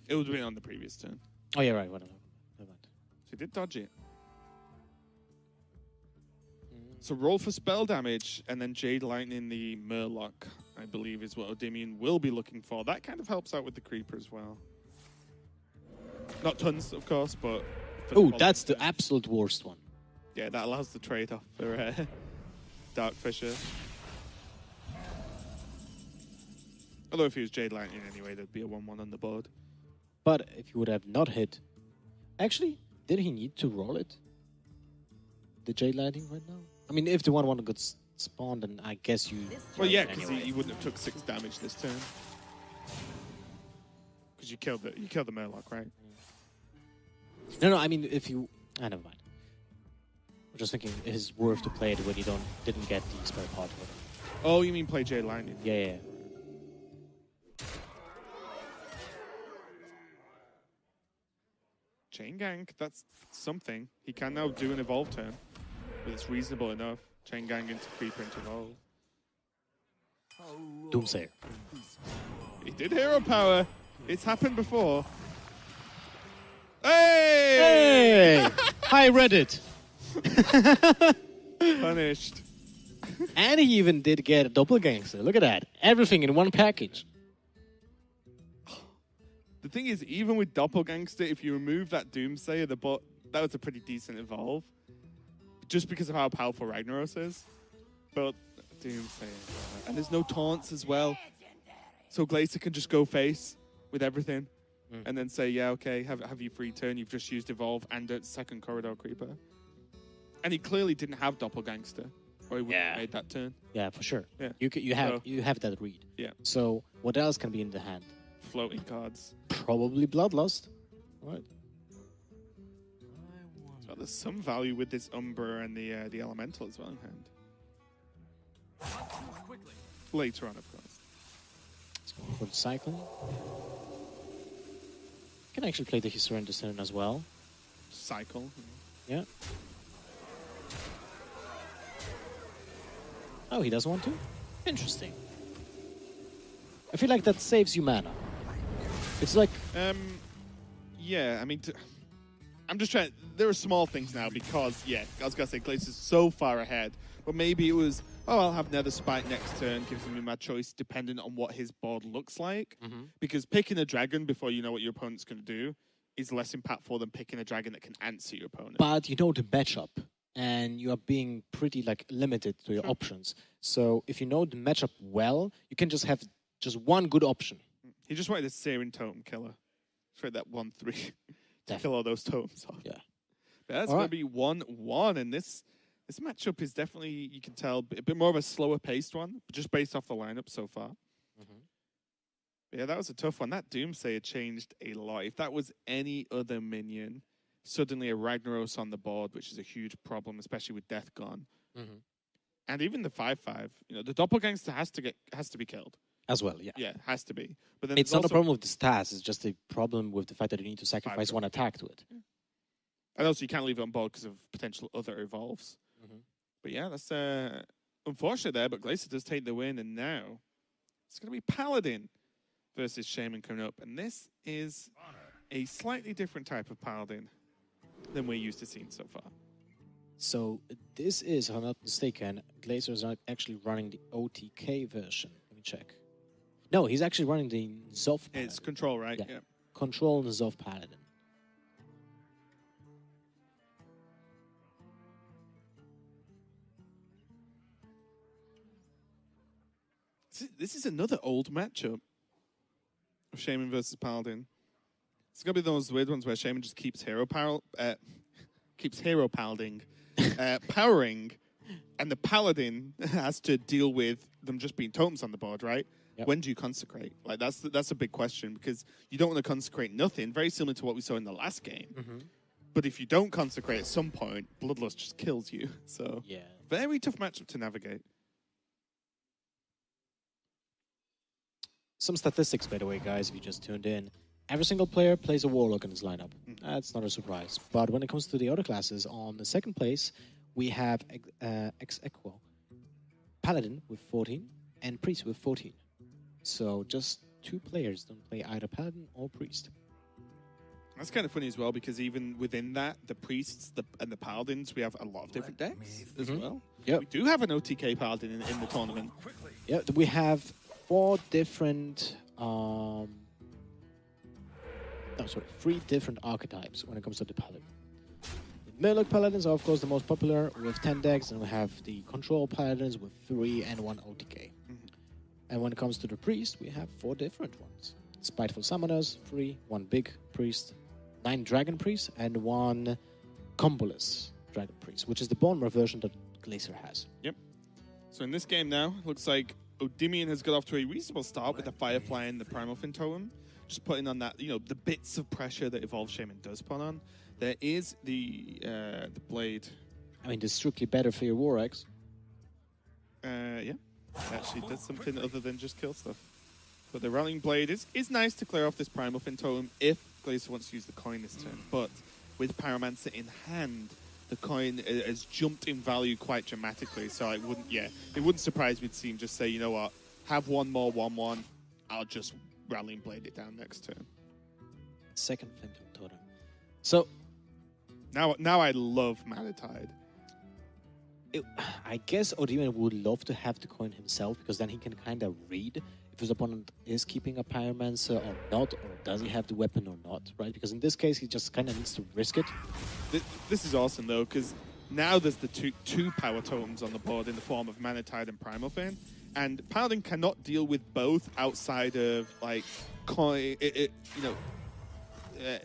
Speaker 1: It would be on the previous turn.
Speaker 2: Oh, yeah, right. Whatever. Never mind.
Speaker 1: So he did dodge it. So roll for spell damage, and then Jade Lightning the Murloc, I believe, is what Odemian will be looking for. That kind of helps out with the Creeper as well. Not tons, of course, but...
Speaker 2: Oh, that's the absolute worst one.
Speaker 1: Yeah, that allows the trade-off for Dark Fisher. Although if he was Jade Lightning anyway, there'd be a 1-1 on the board.
Speaker 2: But if he would have not hit... Actually, did he need to roll it? The Jade Lightning right now? I mean, if the 1-1 got spawned, then I guess you...
Speaker 1: Well, yeah, because he wouldn't have took 6 damage this turn. Because you killed the Murloc, right?
Speaker 2: No, I mean, if you... Ah, never mind. I'm just thinking it is worth to play it when you didn't get the spare part for it.
Speaker 1: Oh, you mean play Jade Lightning?
Speaker 2: Yeah.
Speaker 1: Chain Gang, that's something. He can now do an evolve turn, but it's reasonable enough. Chain Gang into Creeper into evolve.
Speaker 2: Doomsayer.
Speaker 1: He did hero power. It's happened before. Hey!
Speaker 2: Hey! Hi, Reddit.
Speaker 1: Punished.
Speaker 2: And he even did get a doppelganger. Look at that. Everything in one package.
Speaker 1: The thing is, even with Doppelgangster, if you remove that Doomsayer, that was a pretty decent evolve. Just because of how powerful Ragnaros is. But Doomsayer. And there's no taunts as well. So Glaser can just go face with everything. And then say, yeah, okay, have you free turn. You've just used evolve and a second Corridor Creeper. And he clearly didn't have Doppelgangster. Or he wouldn't have made that turn.
Speaker 2: Yeah, for sure.
Speaker 1: Yeah.
Speaker 2: You have that read.
Speaker 1: Yeah.
Speaker 2: So what else can be in the hand?
Speaker 1: Floating cards.
Speaker 2: Probably Bloodlust. Right.
Speaker 1: So there's some value with this Umbra and the Elemental as well in hand. Later on, of course.
Speaker 2: Let's go for the cycling. Can actually play the Surrender Stone as well.
Speaker 1: Cycle.
Speaker 2: Yeah. Oh, he doesn't want to? Interesting. I feel like that saves you mana. It's like...
Speaker 1: Yeah, I mean... I'm just trying... There are small things now because, yeah, I was going to say Glacer's so far ahead. But maybe it was, oh, I'll have Nether Spike next turn, gives me my choice depending on what his board looks like. Because picking a dragon before you know what your opponent's going to do is less impactful than picking a dragon that can answer your opponent.
Speaker 2: But you know the matchup, and you are being pretty like limited to your options. So if you know the matchup well, you can just have just one good option.
Speaker 1: He just wanted a Searing Totem killer. For that 1-3 to kill all those totems off.
Speaker 2: Yeah.
Speaker 1: But that's going to be 1-1, and this matchup is definitely, you can tell, a bit more of a slower paced one, just based off the lineup so far. Yeah, that was a tough one. That Doomsayer changed a lot. If that was any other minion, suddenly a Ragnaros on the board, which is a huge problem, especially with Death gone. And even the 5/5, you know, the Doppelgangster has to be killed.
Speaker 2: As well, yeah.
Speaker 1: Yeah, has to be. But then
Speaker 2: it's not a problem with the stats, it's just a problem with the fact that you need to sacrifice one attack to it.
Speaker 1: And also you can't leave it on board because of potential other evolves. But yeah, that's unfortunate there, but Glacer does take the win, and now it's going to be Paladin versus Shaman coming up. And this is a slightly different type of Paladin than we're used to seeing so far.
Speaker 2: So this is, if I'm not mistaken, Glaser is not actually running the OTK version. Let me check. No, he's actually running the Zov Paladin.
Speaker 1: It's control, right?
Speaker 2: Yeah. Control the Zov Paladin.
Speaker 1: This is another old matchup of Shaman versus Paladin. It's gonna be those weird ones where Shaman just keeps powering, and the Paladin has to deal with them just being totems on the board, right? Yep. When do you consecrate? Like that's a big question because you don't want to consecrate nothing. Very similar to what we saw in the last game. But if you don't consecrate at some point, Bloodlust just kills you. So
Speaker 2: yeah,
Speaker 1: very tough matchup to navigate.
Speaker 2: Some statistics, by the way, guys, if you just tuned in. Every single player plays a Warlock in his lineup. That's not a surprise. But when it comes to the other classes, on the second place, we have ex equo Paladin with 14 and Priest with 14. So just 2 players don't play either Paladin or Priest.
Speaker 1: That's kind of funny as well, because even within that, the Priests and the Paladins, we have a lot of different decks as well.
Speaker 2: Yep.
Speaker 1: We do have an OTK Paladin in the tournament.
Speaker 2: Yeah, we have 4 different... 3 different archetypes when it comes to the Paladin. Murloc Paladins are, of course, the most popular with 10 decks, and we have the Control Paladins with 3 and 1 OTK. And when it comes to the Priest, we have 4 different ones. Spiteful Summoners, 3, 1 Big Priest, 9 Dragon Priests, and 1 Comboless Dragon Priest, which is the Bournemouth version that Glaser has.
Speaker 1: Yep. So in this game now, looks like Odemian has got off to a reasonable start with the Firefly and the Primal Fin Totem. Just putting on that, the bits of pressure that Evolved Shaman does put on. There is the Blade.
Speaker 2: I mean, this is strictly better for your War Eggs.
Speaker 1: Yeah. Actually does something other than just kill stuff. But the Rallying Blade is nice to clear off this Primal Fin Totem if Glaser wants to use the coin this turn. But with Pyromancer in hand, the coin has jumped in value quite dramatically. So it wouldn't surprise me to see him just say, you know what, have one more 1/1. I'll just Rallying Blade it down next turn.
Speaker 2: Second Phantom Totem. So
Speaker 1: now I love Mana Tide.
Speaker 2: I guess Odemian would love to have the coin himself, because then he can kind of read if his opponent is keeping a Pyromancer or not, or does he have the weapon or not, right? Because in this case, he just kind of needs to risk it.
Speaker 1: This is awesome, though, because now there's the two power totems on the board in the form of Mana Tide and Primal Fin, and Paladin cannot deal with both outside of, like, coin,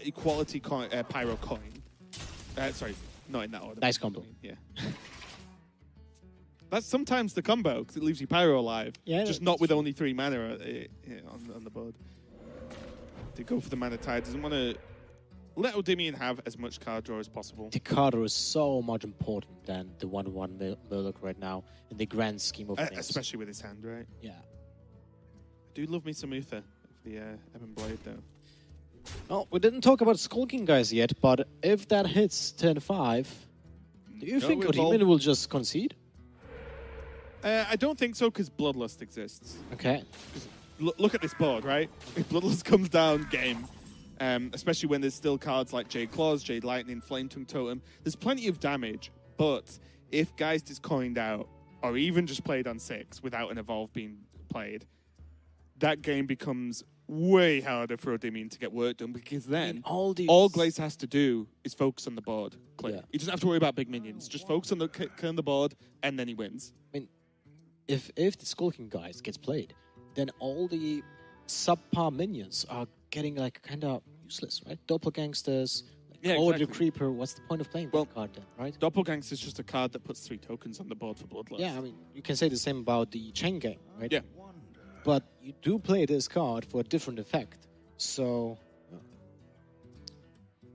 Speaker 1: equality coin, Pyro coin. Sorry, not in that order.
Speaker 2: Nice combo.
Speaker 1: Yeah. That's sometimes the combo, because it leaves you Pyro alive.
Speaker 2: Yeah,
Speaker 1: just not with only 3 mana on the board. To go for the Mana Tide, doesn't want to let Odemian have as much card draw as possible.
Speaker 2: The card draw is so much important than the 1/1 Murloc right now in the grand scheme of things.
Speaker 1: Especially with his hand, right?
Speaker 2: Yeah.
Speaker 1: I do love me some Uther of the Ebon Blade, though.
Speaker 2: Well, we didn't talk about Skulking Guys yet, but if that hits turn 5, do you think Odemian will just concede?
Speaker 1: I don't think so, because Bloodlust exists.
Speaker 2: Okay.
Speaker 1: Look at this board, right? If Bloodlust comes down, game. Especially when there's still cards like Jade Claws, Jade Lightning, Flame Tongue Totem. There's plenty of damage, but if Geist is coined out, or even just played on 6 without an Evolve being played, that game becomes way harder for Odemian to get work done, because then all Glaze has to do is focus on the board. Clear.
Speaker 2: Yeah.
Speaker 1: He doesn't have to worry about big minions. Just focus on the board, and then he wins.
Speaker 2: I mean, if the Skulking Guys gets played, then all the subpar minions are getting like kind of useless, right? Doppelgangsters,
Speaker 1: exactly.
Speaker 2: Creeper. What's the point of playing that card then, right?
Speaker 1: Doppelgangster is just a card that puts 3 tokens on the board for Bloodlust.
Speaker 2: Yeah, I mean, you can say the same about the Chain Gang, right?
Speaker 1: Yeah.
Speaker 2: But you do play this card for a different effect. So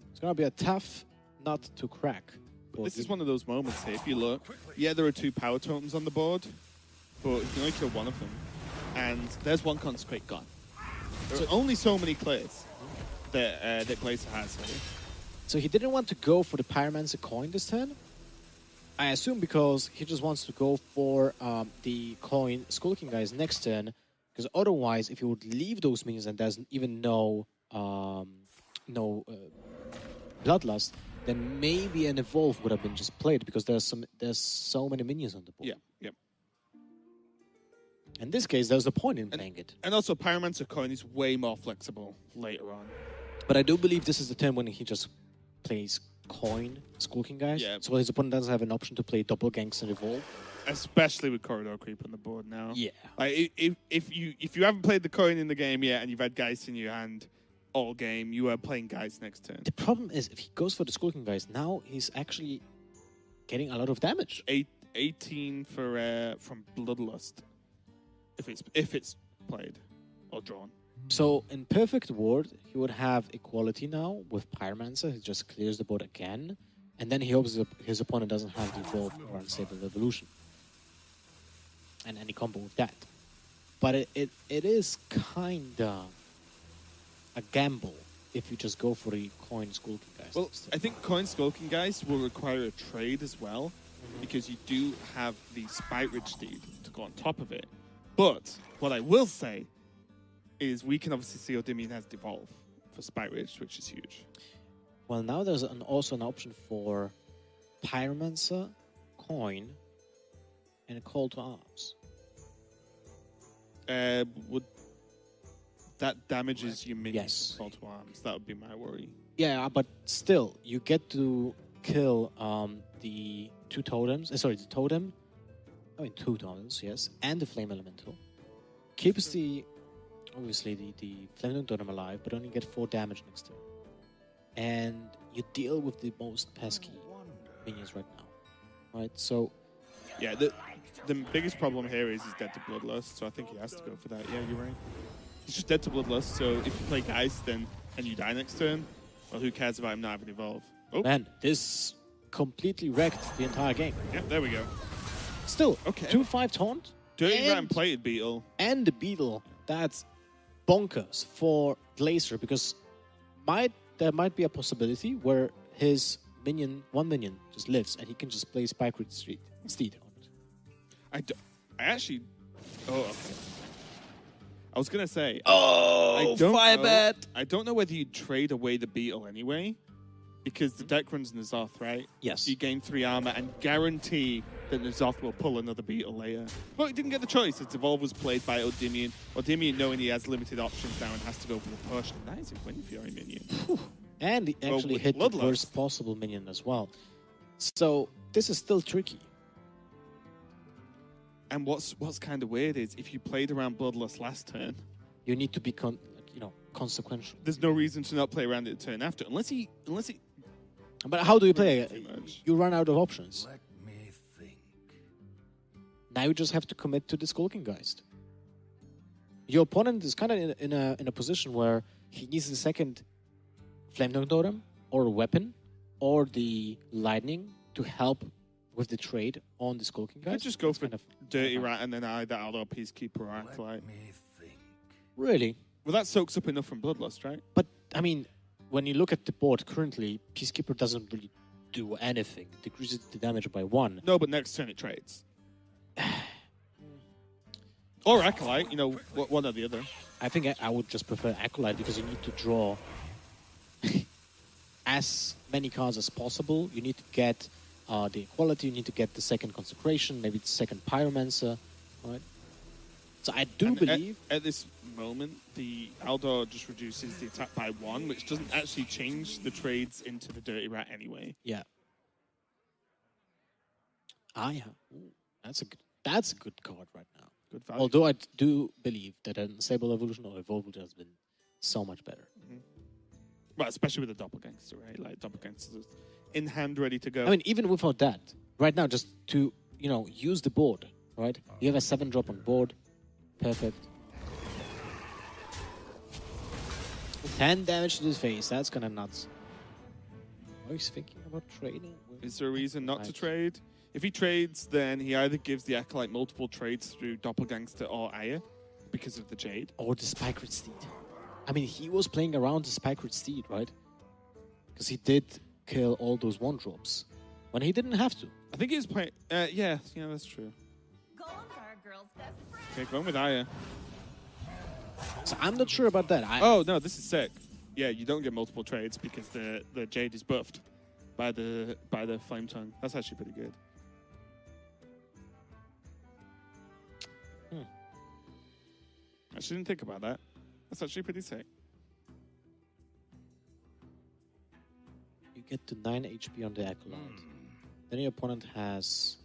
Speaker 2: it's going to be a tough nut to crack.
Speaker 1: This is one of those moments here. If you look, there are 2 power totems on the board, but you can only kill one of them. And there's 1 Consecrate gone. There are only so many clears that Glaser has here.
Speaker 2: So he didn't want to go for the Pyromancer coin this turn? I assume because he just wants to go for the coin Skulking Guys next turn, because otherwise, if he would leave those minions and there's even no Bloodlust, then maybe an Evolve would have been just played, because there's so many minions on the board.
Speaker 1: Yeah.
Speaker 2: In this case, there's a point in playing it.
Speaker 1: And also, Pyromancer coin is way more flexible later on.
Speaker 2: But I do believe this is the turn when he just plays coin Skulking Guys.
Speaker 1: Yeah.
Speaker 2: So his opponent doesn't have an option to play Doppelgangs and Evolve.
Speaker 1: Especially with Corridor Creep on the board now.
Speaker 2: Yeah.
Speaker 1: Like, if you haven't played the coin in the game yet and you've had Geist in your hand all game, you are playing Geist next turn.
Speaker 2: The problem is, if he goes for the Skulking Guys, now he's actually getting a lot of damage.
Speaker 1: 18 from Bloodlust. If it's played or drawn.
Speaker 2: So in perfect world, he would have equality now with Pyromancer. He just clears the board again, and then he hopes his opponent doesn't have the Evolve or Unstable Evolution, and any combo with that. But it is kinda a gamble if you just go for the coin Skulking Guys.
Speaker 1: Well, I think coin Skulking Guys will require a trade as well, because you do have the Spite Ridge Steed to go on top of it. But what I will say is we can obviously see Odemian has Devolve for Spite Ridge, which is huge.
Speaker 2: Well, now there's also an option for Pyromancer, coin, and a Call to Arms.
Speaker 1: Would that damages your minions
Speaker 2: Yes.
Speaker 1: with Call to Arms? That would be my worry.
Speaker 2: Yeah, but still, you get to kill the two totems. Sorry, the totem. I mean, two totems, yes, and the flame elemental. Keeps the obviously the flame totem alive, but only get 4 damage next turn. And you deal with the most pesky minions right now, right? So
Speaker 1: Yeah, the biggest problem here is he's dead to Bloodlust, so I think he has to go for that. Yeah, you're right. He's just dead to Bloodlust, so if you play Geist then and you die next turn, well, who cares about him not having Evolve? Oh,
Speaker 2: man, this completely wrecked the entire game.
Speaker 1: yeah, there we go.
Speaker 2: Still,
Speaker 1: Okay.
Speaker 2: 2/5 taunt.
Speaker 1: Dirty Rat and Plated Beetle.
Speaker 2: And the Beetle. That's bonkers for Glaser, because there might be a possibility where his one minion just lives and he can just play Spikeroot Steed on it.
Speaker 1: I actually... Oh, okay. I was going to say...
Speaker 2: Oh,
Speaker 1: I don't know whether you'd trade away the Beetle anyway, because the deck runs N'Zoth, right?
Speaker 2: Yes.
Speaker 1: You gain 3 armor and guarantee that N'Zoth will pull another Beetle later. But he didn't get the choice. Its Evolve was played by Odemian. Odemian, knowing he has limited options now and has to go for the push. And that is a Wind Fury minion.
Speaker 2: And he actually
Speaker 1: with
Speaker 2: hit the
Speaker 1: Bloodlust.
Speaker 2: worst possible minion as well. So this is still tricky.
Speaker 1: And what's kind of weird is if you played around Bloodlust last turn,
Speaker 2: You need to be consequential.
Speaker 1: there's no reason to not play around it the turn after. Unless he
Speaker 2: But how do you play
Speaker 1: Too
Speaker 2: it?
Speaker 1: much.
Speaker 2: You run out of options.
Speaker 4: Let me think.
Speaker 2: Now you just have to commit to the Skulking Geist. Your opponent is kind of in a position where he needs the second Flame Tongue Totem or a weapon or the lightning to help with the trade on the Skulking
Speaker 1: I
Speaker 2: Geist.
Speaker 1: just go
Speaker 2: It's
Speaker 1: for
Speaker 2: kind of
Speaker 1: Dirty Rat and then either Aldo Peacekeeper or
Speaker 4: Let
Speaker 1: Acolyte.
Speaker 4: me think.
Speaker 2: really.
Speaker 1: Well, that soaks up enough from Bloodlust, right?
Speaker 2: But I mean, when you look at the board currently, Peacekeeper doesn't really do anything. Decreases the damage by 1.
Speaker 1: No, but next turn it trades. Or Acolyte, one or the other.
Speaker 2: I think I would just prefer Acolyte because you need to draw as many cards as possible. You need to get the Equality, you need to get the second Consecration, maybe the second Pyromancer, right? So I do
Speaker 1: And
Speaker 2: believe...
Speaker 1: at this moment, the Aldor just reduces the attack by 1, which doesn't actually change the trades into the Dirty Rat anyway.
Speaker 2: Yeah. Yeah. Ooh, that's a good card right now.
Speaker 1: Good value.
Speaker 2: Although I do believe that an Unstable Evolution or Evolve would have been so much better.
Speaker 1: Well, especially with the Doppelgangster, right? Like, Doppelgangster's in hand, ready to go.
Speaker 2: I mean, even without that, right now, just to, use the board, right? You have a 7-drop on board. Perfect. 10 damage to the face. That's kind of nuts. Oh, he's thinking about trading.
Speaker 1: Is there a reason not to
Speaker 2: Right.
Speaker 1: trade? If he trades, then he either gives the Acolyte multiple trades through Doppelgangster or Aya because of the Jade.
Speaker 2: Or the Spikeroot Steed. I mean, he was playing around the Spikeroot Steed, right? Because he did kill all those 1-drops when he didn't have to.
Speaker 1: I think he was playing... yeah, that's true.
Speaker 3: Golems are a girl's best friend.
Speaker 1: Okay, going with Aya.
Speaker 2: So I'm not sure about that.
Speaker 1: Oh, no, this is sick. Yeah, you don't get multiple trades because the Jade is buffed by the Flame Tongue. That's actually pretty good. I shouldn't think about that. That's actually pretty sick.
Speaker 2: You get to 9 HP on the Acolyte. Then your opponent has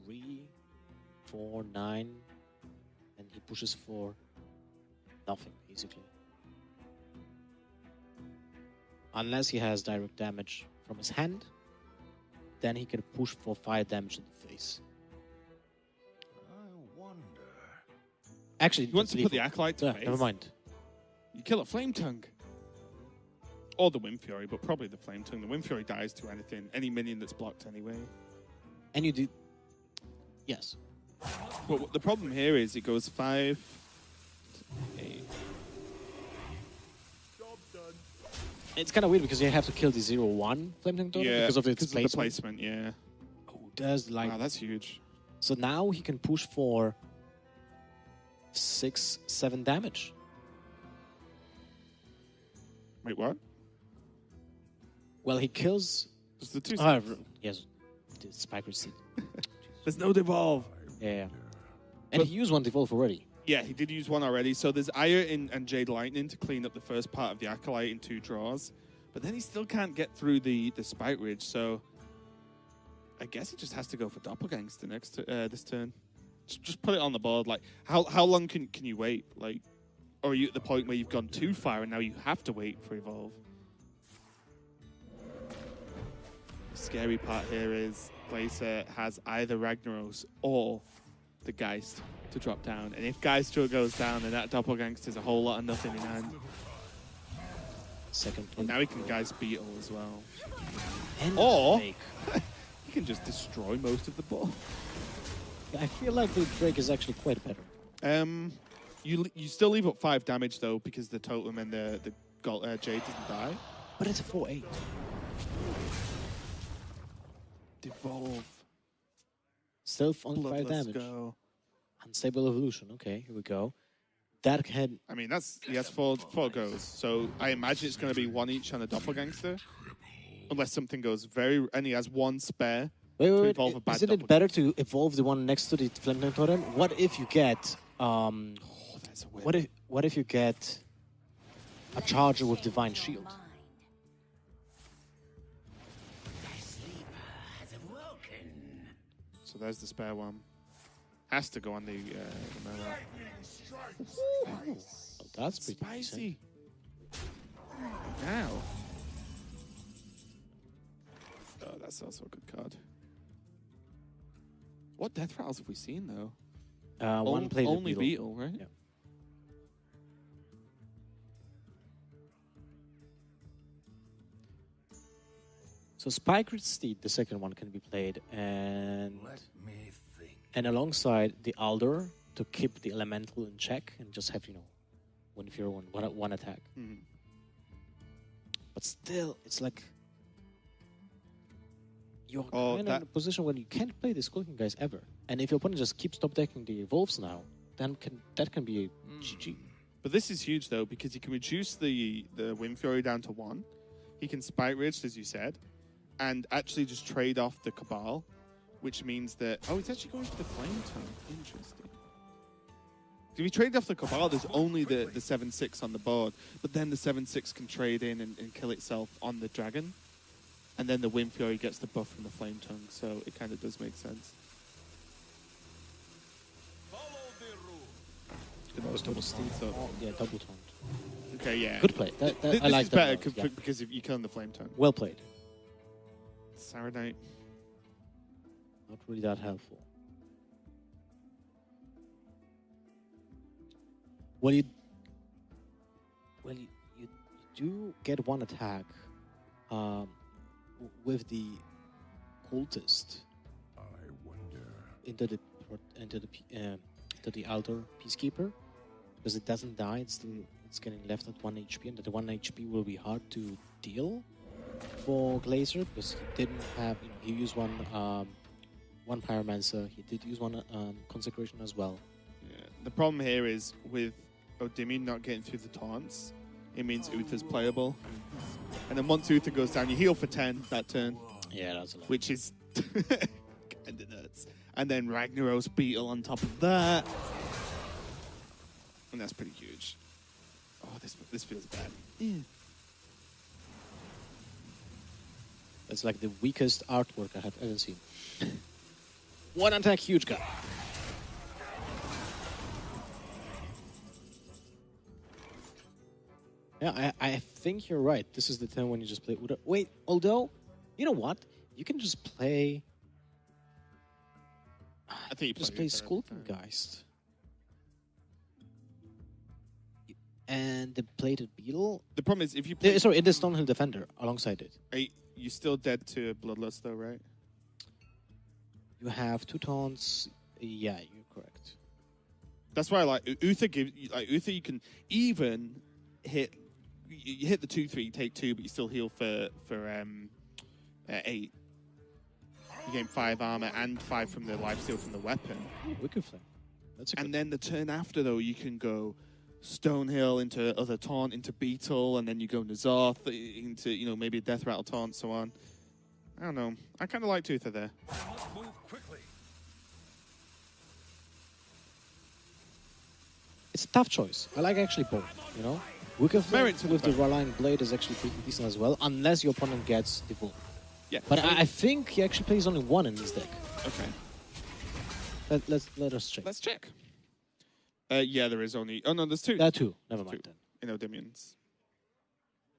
Speaker 2: 3, 4, 9, and he pushes for nothing, basically. Unless he has direct damage from his hand, then he can push for 5 damage in the face.
Speaker 4: I wonder.
Speaker 2: Actually,
Speaker 1: He wants to put the
Speaker 2: lethal.
Speaker 1: Acolyte to
Speaker 2: Yeah,
Speaker 1: face.
Speaker 2: never mind.
Speaker 1: You kill a Flame Tongue. Or the Wind Fury, but probably the Flame Tongue. The Wind Fury dies to any minion that's blocked anyway.
Speaker 2: And you did... Yes.
Speaker 1: But the problem here is it goes 5, 8.
Speaker 2: It's kind of weird because you have to kill the 0-1 Flame Tongue Totem because of its
Speaker 1: because of the
Speaker 2: placement.
Speaker 1: placement, yeah.
Speaker 2: Oh, there's like...
Speaker 1: Wow, that's huge.
Speaker 2: So now he can push for 6, 7 damage.
Speaker 1: Wait, what?
Speaker 2: Well, he kills...
Speaker 1: Just the 2
Speaker 2: yes, the Spikeroot Steed.
Speaker 1: There's no devolve.
Speaker 2: Yeah. And he used one devolve already.
Speaker 1: Yeah, he did use one already. So there's Aya and Jade Lightning to clean up the first part of the Acolyte in 2 draws. But then he still can't get through the Spike Ridge, so I guess he just has to go for Doppelgangster next this turn. Just put it on the board. Like, how long can you wait? Like, or are you at the point where you've gone too far and now you have to wait for Evolve? The scary part here is Glaser has either Ragnaros or the Geist to drop down. And if Geist goes down, then that Doppelgangster's a whole lot of nothing in hand.
Speaker 2: Second
Speaker 1: And
Speaker 2: play.
Speaker 1: now he can Geist Beetle as well.
Speaker 2: And
Speaker 1: Or
Speaker 2: Drake.
Speaker 1: he can just destroy most of the board.
Speaker 2: I feel like the Drake is actually quite better.
Speaker 1: You still leave up 5 damage though because the totem and the Jade doesn't die.
Speaker 2: But it's a 4-8.
Speaker 1: Devolve.
Speaker 2: Still only 5
Speaker 1: Bloodless
Speaker 2: damage.
Speaker 1: go.
Speaker 2: Unstable evolution. Okay, here we go. That can.
Speaker 1: I mean, he has four goes, so I imagine it's going to be 1 each on a Doppelgangster, unless something goes and he has 1 spare.
Speaker 2: Wait,
Speaker 1: to
Speaker 2: wait,
Speaker 1: evolve a
Speaker 2: wait.
Speaker 1: bad
Speaker 2: Isn't it better to evolve the one next to the Flamethrower Totem? What if you get
Speaker 1: Oh, that's a win.
Speaker 2: what if you get a charger with Divine Shield?
Speaker 1: So there's the spare one. Has to go on the melee.
Speaker 2: Oh, that's pretty decent.
Speaker 1: Spicy. Now. Oh, that's also a good card. What death rattles have we seen though?
Speaker 2: One played
Speaker 1: only
Speaker 2: Beetle.
Speaker 1: Beetle, right?
Speaker 2: Yeah. So Spike Steed, the second one, can be played, and
Speaker 4: Let me think.
Speaker 2: alongside the Alder to keep the Elemental in check and just have one attack.
Speaker 1: Mhm.
Speaker 2: But still, it's like you're
Speaker 1: Oh,
Speaker 2: kind of in a position where you can't play the Skulking guys ever. And if your opponent just keeps top decking the Evolves now, then that can be a GG.
Speaker 1: But this is huge though because he can reduce the Wind Fury down to 1. He can Spike Ridge, as you said, and actually just trade off the Cabal, which means that he's actually going for the Flame Tongue. Interesting. If he trades off the Cabal, there's only the 7/6 on the board, but then the 7/6 can trade in and kill itself on the dragon, and then the Wind Fury gets the buff from the Flame Tongue, so it kind of does make sense. That was double steed, so
Speaker 2: Oh, yeah, double taunt.
Speaker 1: okay, yeah.
Speaker 2: Good play.
Speaker 1: This
Speaker 2: I like
Speaker 1: is
Speaker 2: that.
Speaker 1: better
Speaker 2: a lot, yeah.
Speaker 1: because you're killing the Flame Tongue.
Speaker 2: Well played.
Speaker 1: Sour Knight.
Speaker 2: Not really that helpful. Well, you do get one attack with the cultist
Speaker 4: I wonder.
Speaker 2: into the Altar Peacekeeper, because it doesn't die. It's getting left at 1 HP, and that 1 HP will be hard to deal for Glaser because he didn't have. He used one Pyromancer. He did use one Consecration as well.
Speaker 1: Yeah. The problem here is with Odemian not getting through the taunts, it means Uther's playable. And then once Uther goes down, you heal for 10 that turn,
Speaker 2: Yeah, that's a lot.
Speaker 1: which is kind of nuts. And then Ragnaros Beetle on top of that. And that's pretty huge. Oh, this feels bad.
Speaker 2: That's like the weakest artwork I have ever seen. One attack, huge guy. Yeah, I think you're right. This is the time when you just play Uda. Wait, although, you know what? You can just play.
Speaker 1: I think you
Speaker 2: Just
Speaker 1: play
Speaker 2: play
Speaker 1: Uther every
Speaker 2: Skulking
Speaker 1: time.
Speaker 2: Geist. And the Plated Beetle.
Speaker 1: The problem is if you play...
Speaker 2: Sorry, in the Stonehill Defender alongside it.
Speaker 1: You're still dead to Bloodlust though, right?
Speaker 2: You have 2 taunts. Yeah, you're correct.
Speaker 1: That's why Uther Uther you can even hit you hit the 2/3, you take 2, but you still heal for 8. You gain 5 armor and 5 from the lifesteal from the weapon.
Speaker 2: Wicked Flame. That's a good.
Speaker 1: And then the turn after though, you can go Stonehill into other taunt, into Beetle, and then you go Nazarth into maybe a Death Rattle taunt, so on. I don't know. I kind of like Uther there.
Speaker 4: Move quickly.
Speaker 2: It's a tough choice. I like actually both, Wicked Flame
Speaker 1: merit to the
Speaker 2: with the
Speaker 1: fact.
Speaker 2: Raline Blade is actually pretty decent as well, unless your opponent gets the Bull.
Speaker 1: Yeah.
Speaker 2: But I think he actually plays only one in this deck.
Speaker 1: Okay.
Speaker 2: Let us check.
Speaker 1: Let's check. Yeah, there is only... Oh, no, there's two.
Speaker 2: There are two. Never mind
Speaker 1: Two.
Speaker 2: then.
Speaker 1: In Odemians.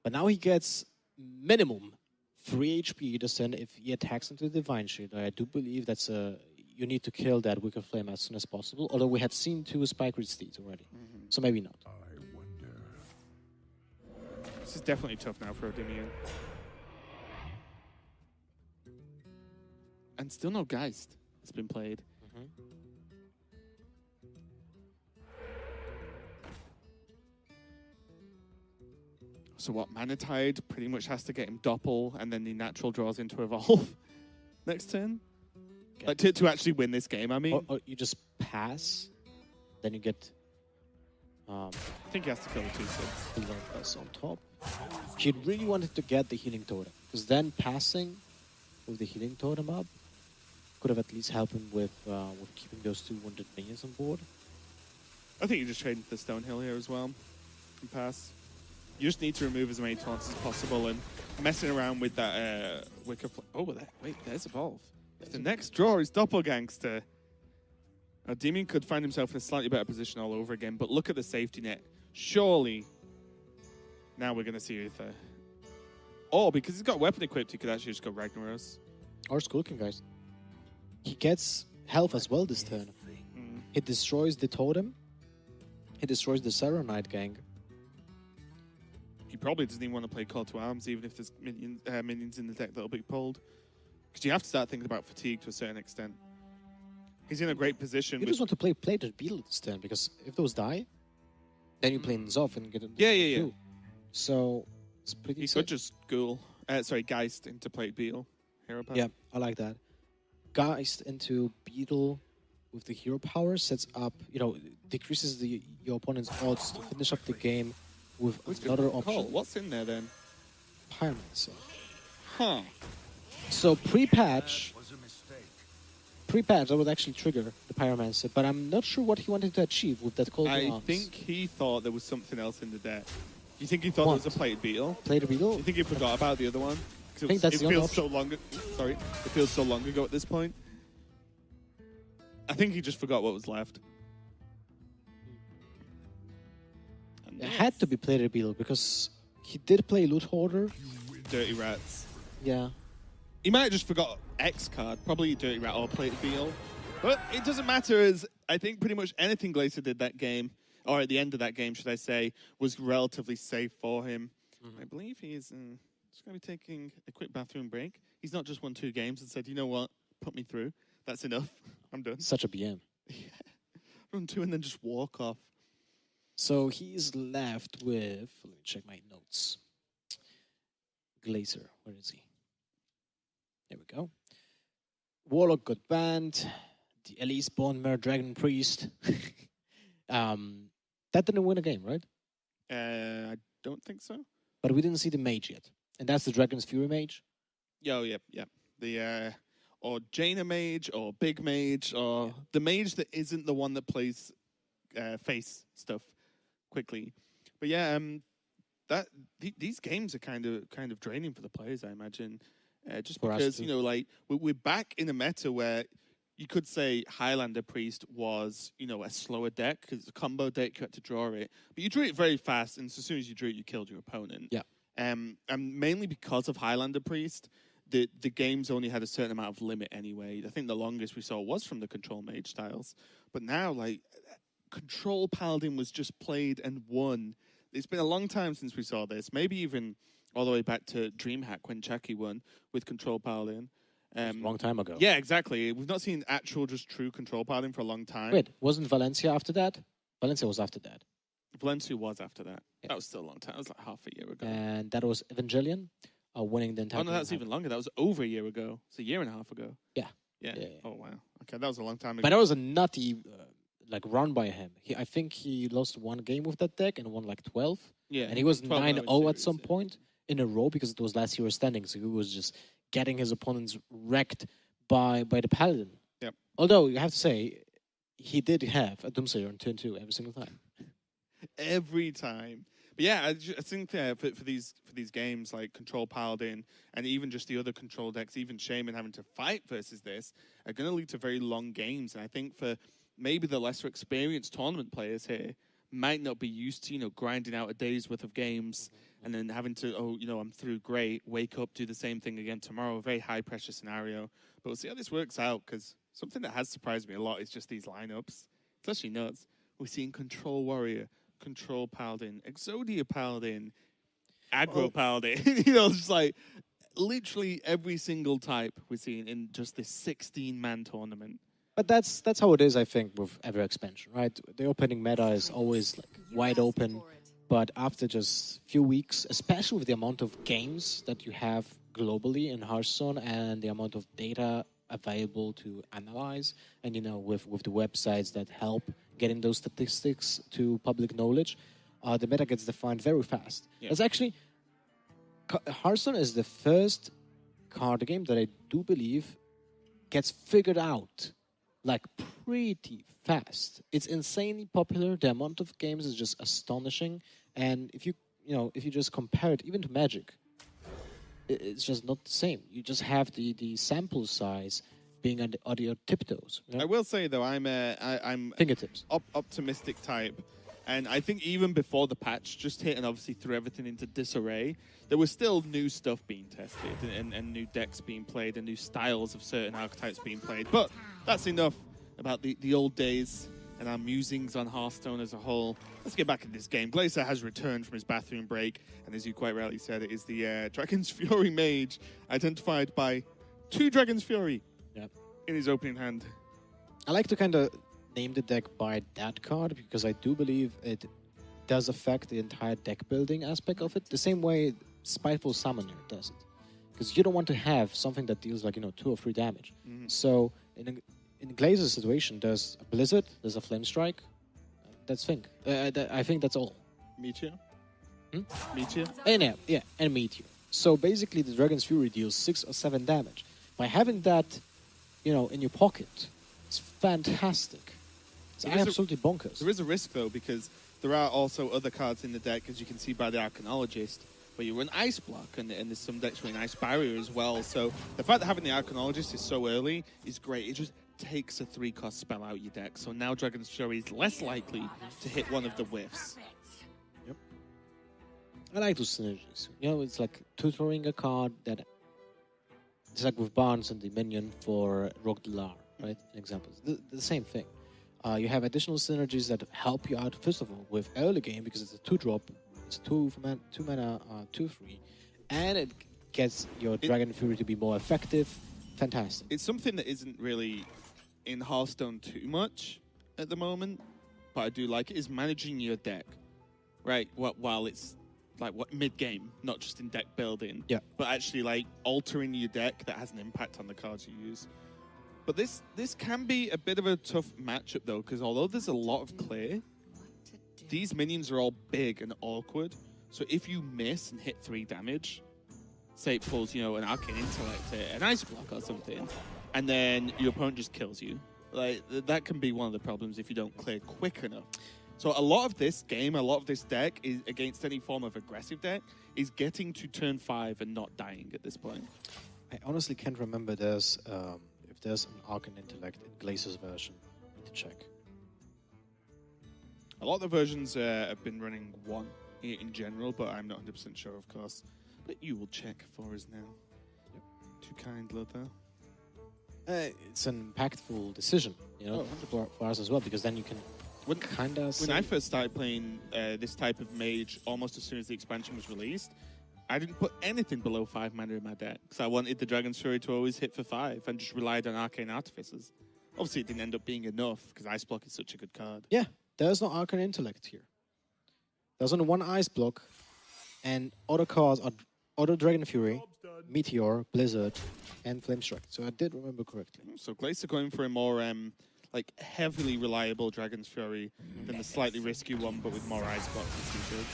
Speaker 2: But now he gets minimum 3 HP to send if he attacks into the Divine Shield. I do believe that's you need to kill that Wicked Flame as soon as possible. Although we have seen 2 Spike Reed Steeds already. So maybe not.
Speaker 4: I wonder.
Speaker 1: This is definitely tough now for Odemian. And still no Geist has been played. So what, Mana Tide pretty much has to get him Doppel, and then the natural draws into Evolve next turn? Like, to actually win this game, I mean.
Speaker 2: Or you just pass, then you get
Speaker 1: I think he has to kill the 2/6.
Speaker 2: the Lord Plus on top. He really wanted to get the Healing Totem, because then passing with the Healing Totem up could have at least helped him with keeping those 2 wounded minions on board.
Speaker 1: I think you just trade into the Stonehill here as well and pass. You just need to remove as many taunts as possible, and messing around with that Wicker... Wait, there's Evolve. If the next draw is Doppelgangster, Odemian could find himself in a slightly better position all over again, but look at the safety net. Surely, now we're going to see Uther. Or, because he's got weapon equipped, he could actually just go Ragnaros.
Speaker 2: Or Skull King, guys. He gets health as well this turn. He destroys the Totem. He destroys the Saronite gang.
Speaker 1: He probably doesn't even want to play Call to Arms, even if there's minions in the deck that'll be pulled. Because you have to start thinking about fatigue to a certain extent. He's in a great position.
Speaker 2: You just want to play Plated Beetle this turn, because if those die, then you play Nzoff and get a
Speaker 1: Yeah.
Speaker 2: two. So it's pretty
Speaker 1: He
Speaker 2: safe.
Speaker 1: could just Geist into plate Beetle. Hero power.
Speaker 2: Yeah, I like that. Geist into Beetle with the hero power sets up, decreases your opponent's odds to finish up the game with
Speaker 1: Who's
Speaker 2: another
Speaker 1: gonna call?
Speaker 2: option.
Speaker 1: What's in there then?
Speaker 2: Pyromancer.
Speaker 1: Huh.
Speaker 2: So pre-patch,
Speaker 4: Was a mistake.
Speaker 2: that would actually trigger the Pyromancer, but I'm not sure what he wanted to achieve with that Cold
Speaker 1: I
Speaker 2: Arms.
Speaker 1: think he thought there was something else in the deck. You think he thought
Speaker 2: What?
Speaker 1: there was a plated beetle?
Speaker 2: Plated Beetle?
Speaker 1: You think he forgot about the other one? 'Cause
Speaker 2: I think that's
Speaker 1: it
Speaker 2: the only
Speaker 1: feels so long. Sorry, it feels so long ago at this point. I think he just forgot what was left. And
Speaker 2: It had to be Plated Beetle because he did play Loot Hoarder.
Speaker 1: Dirty Rats.
Speaker 2: Yeah.
Speaker 1: He might have just forgot X card, probably Dirty Rat or Plated Beetle. But it doesn't matter, as I think pretty much anything Glaser did that game, or at the end of that game, should I say, was relatively safe for him. I believe he is just going to be taking a quick bathroom break. He's not just won 2 games and said, you know what, put me through. That's enough. I'm done.
Speaker 2: Such a BM.
Speaker 1: Run 2 and then just walk off.
Speaker 2: So he's left with, let me check my notes. Glaser, where is he? There we go. Warlock got banned. The Elise Bondmare Dragon Priest. That didn't win a game, right?
Speaker 1: I don't think so.
Speaker 2: But we didn't see the mage yet. And that's the Dragon's Fury mage.
Speaker 1: Yep. The or Jaina mage or big mage or the mage that isn't the one that plays face stuff quickly. But yeah, these games are kind of draining for the players, I imagine. Just
Speaker 2: For us
Speaker 1: because
Speaker 2: too.
Speaker 1: like we're back in a meta where you could say Highlander Priest was a slower deck because it's a combo deck, you had to draw it, but you drew it very fast, and as soon as you drew it, you killed your opponent.
Speaker 2: Yeah.
Speaker 1: And mainly because of Highlander Priest, the games only had a certain amount of limit anyway. I think the longest we saw was from the Control Mage styles, but now Control Paladin was just played and won. It's been a long time since we saw this. Maybe even all the way back to DreamHack when Chucky won with Control Paladin.
Speaker 2: A long time ago.
Speaker 1: Yeah, exactly. We've not seen actual just true Control Paladin for a long time.
Speaker 2: Wait, wasn't Valencia after that? Valencia was after that.
Speaker 1: Valencia was after that.
Speaker 2: Yeah.
Speaker 1: That was still a long time. That was like half a year ago.
Speaker 2: And that was Evangelion winning the entire
Speaker 1: Oh no, that's
Speaker 2: tournament.
Speaker 1: even longer. That was over a year ago. It's a year and a half ago.
Speaker 2: Yeah.
Speaker 1: Yeah.
Speaker 2: Yeah.
Speaker 1: Oh wow. Okay, that was a long time ago.
Speaker 2: But that was a nutty run by him. I think he lost 1 game with that deck and won 12.
Speaker 1: yeah.
Speaker 2: And he was
Speaker 1: 12
Speaker 2: 9-0 at
Speaker 1: series,
Speaker 2: some
Speaker 1: yeah.
Speaker 2: point in a row because it was last year's standing. So he was just getting his opponents wrecked by the Paladin.
Speaker 1: Yep.
Speaker 2: Although, you have to say, he did have a Doomsayer on turn 2 every single time.
Speaker 1: Every time. But yeah, I think for these games like Control Paladin and even just the other control decks, even Shaman having to fight versus this, are going to lead to very long games. And I think for maybe the lesser experienced tournament players here, might not be used to grinding out a day's worth of games and then having to I'm through, great, wake up, do the same thing again tomorrow. A very high pressure scenario. But we'll see how this works out, because something that has surprised me a lot is just these lineups. It's actually nuts. We're seeing Control Warrior, Control Paladin, Exodia Paladin, Aggro Paladin. Just like literally every single type we're seeing in just this 16-man tournament.
Speaker 2: But that's how it is, I think, with every expansion, right? The opening meta is always like wide open, but after just few weeks, especially with the amount of games that you have globally in Hearthstone and the amount of data available to analyze, and with the websites that help getting those statistics to public knowledge, the meta gets defined very fast.
Speaker 1: Yeah.
Speaker 2: It's actually Hearthstone is the first card game that I do believe gets figured out like pretty fast. It's insanely popular. The amount of games is just astonishing, and if you just compare it even to Magic, it's just not the same. You just have the sample size being on your tiptoes.
Speaker 1: I will say though, I'm
Speaker 2: fingertips
Speaker 1: optimistic type, and I think even before the patch just hit and obviously threw everything into disarray, there was still new stuff being tested and new decks being played and new styles of certain archetypes being played. But that's enough about the old days and our musings on Hearthstone as a whole. Let's get back in this game. Glaser has returned from his bathroom break, and as you quite rightly said, it is the Dragon's Fury Mage, identified by 2 Dragon's Fury in his opening hand.
Speaker 2: I like to kind of name the deck by that card, because I do believe it does affect the entire deck building aspect of it, the same way Spiteful Summoner does it. Because you don't want to have something that deals like 2 or 3 damage. So in Glaser's situation, there's a Blizzard, there's a Flame Strike. I think that's all.
Speaker 1: Meteor? Meteor?
Speaker 2: And and Meteor. So basically, the Dragon's Fury deals 6 or 7 damage. By having that, in your pocket, it's fantastic. It's absolutely bonkers.
Speaker 1: There is a risk though, because there are also other cards in the deck, as you can see by the Arcanologist, where you run Ice Block, and there's some decks running Ice Barrier as well. So the fact that having the Arcanologist is so early is great. It just takes a 3-cost spell out your deck. So now Dragon's Fury is less likely to hit one of the whiffs.
Speaker 2: Yep. I like those synergies. It's like tutoring a card that... It's like with Barnes and the minion for Rogue Delar, right? An example. The same thing. You have additional synergies that help you out, first of all, with early game, because it's a 2-drop. It's 2 mana, 2/3, and it gets your Dragon Fury to be more effective. Fantastic.
Speaker 1: It's something that isn't really in Hearthstone too much at the moment, but I do like it, is managing your deck, right? While it's like mid-game, not just in deck building, but actually like altering your deck that has an impact on the cards you use. But this can be a bit of a tough matchup though, because although there's a lot of clear, these minions are all big and awkward. So if you miss and hit 3 damage, say it pulls, an Arcane Intellect, an Ice Block or something, and then your opponent just kills you. Like, that can be one of the problems if you don't clear quick enough. So a lot of this game, a lot of this deck, is against any form of aggressive deck, is getting to turn 5 and not dying at this point.
Speaker 2: I honestly can't remember if there's an Arcane Intellect in Glaser's version. I need to check.
Speaker 1: A lot of the versions have been running 1 in general, but I'm not 100% sure, of course. But you will check for us now. Yep. Too kind, Lothar.
Speaker 2: It's an impactful decision, for us as well, because then you can kind of...
Speaker 1: When I first started playing this type of mage, almost as soon as the expansion was released, I didn't put anything below 5 mana in my deck, because I wanted the Dragon's Fury to always hit for 5, and just relied on Arcane Artificers. Obviously, it didn't end up being enough, because Ice Block is such a good card.
Speaker 2: Yeah, there's no Arcane Intellect here. There's only 1 Ice Block, and other cards are Other Dragon Fury, Meteor, Blizzard, and Flame Strike. So I did remember correctly.
Speaker 1: So Glaser going for a more heavily reliable Dragon's Fury than the slightly risky one, but with more Ice Blocks and features.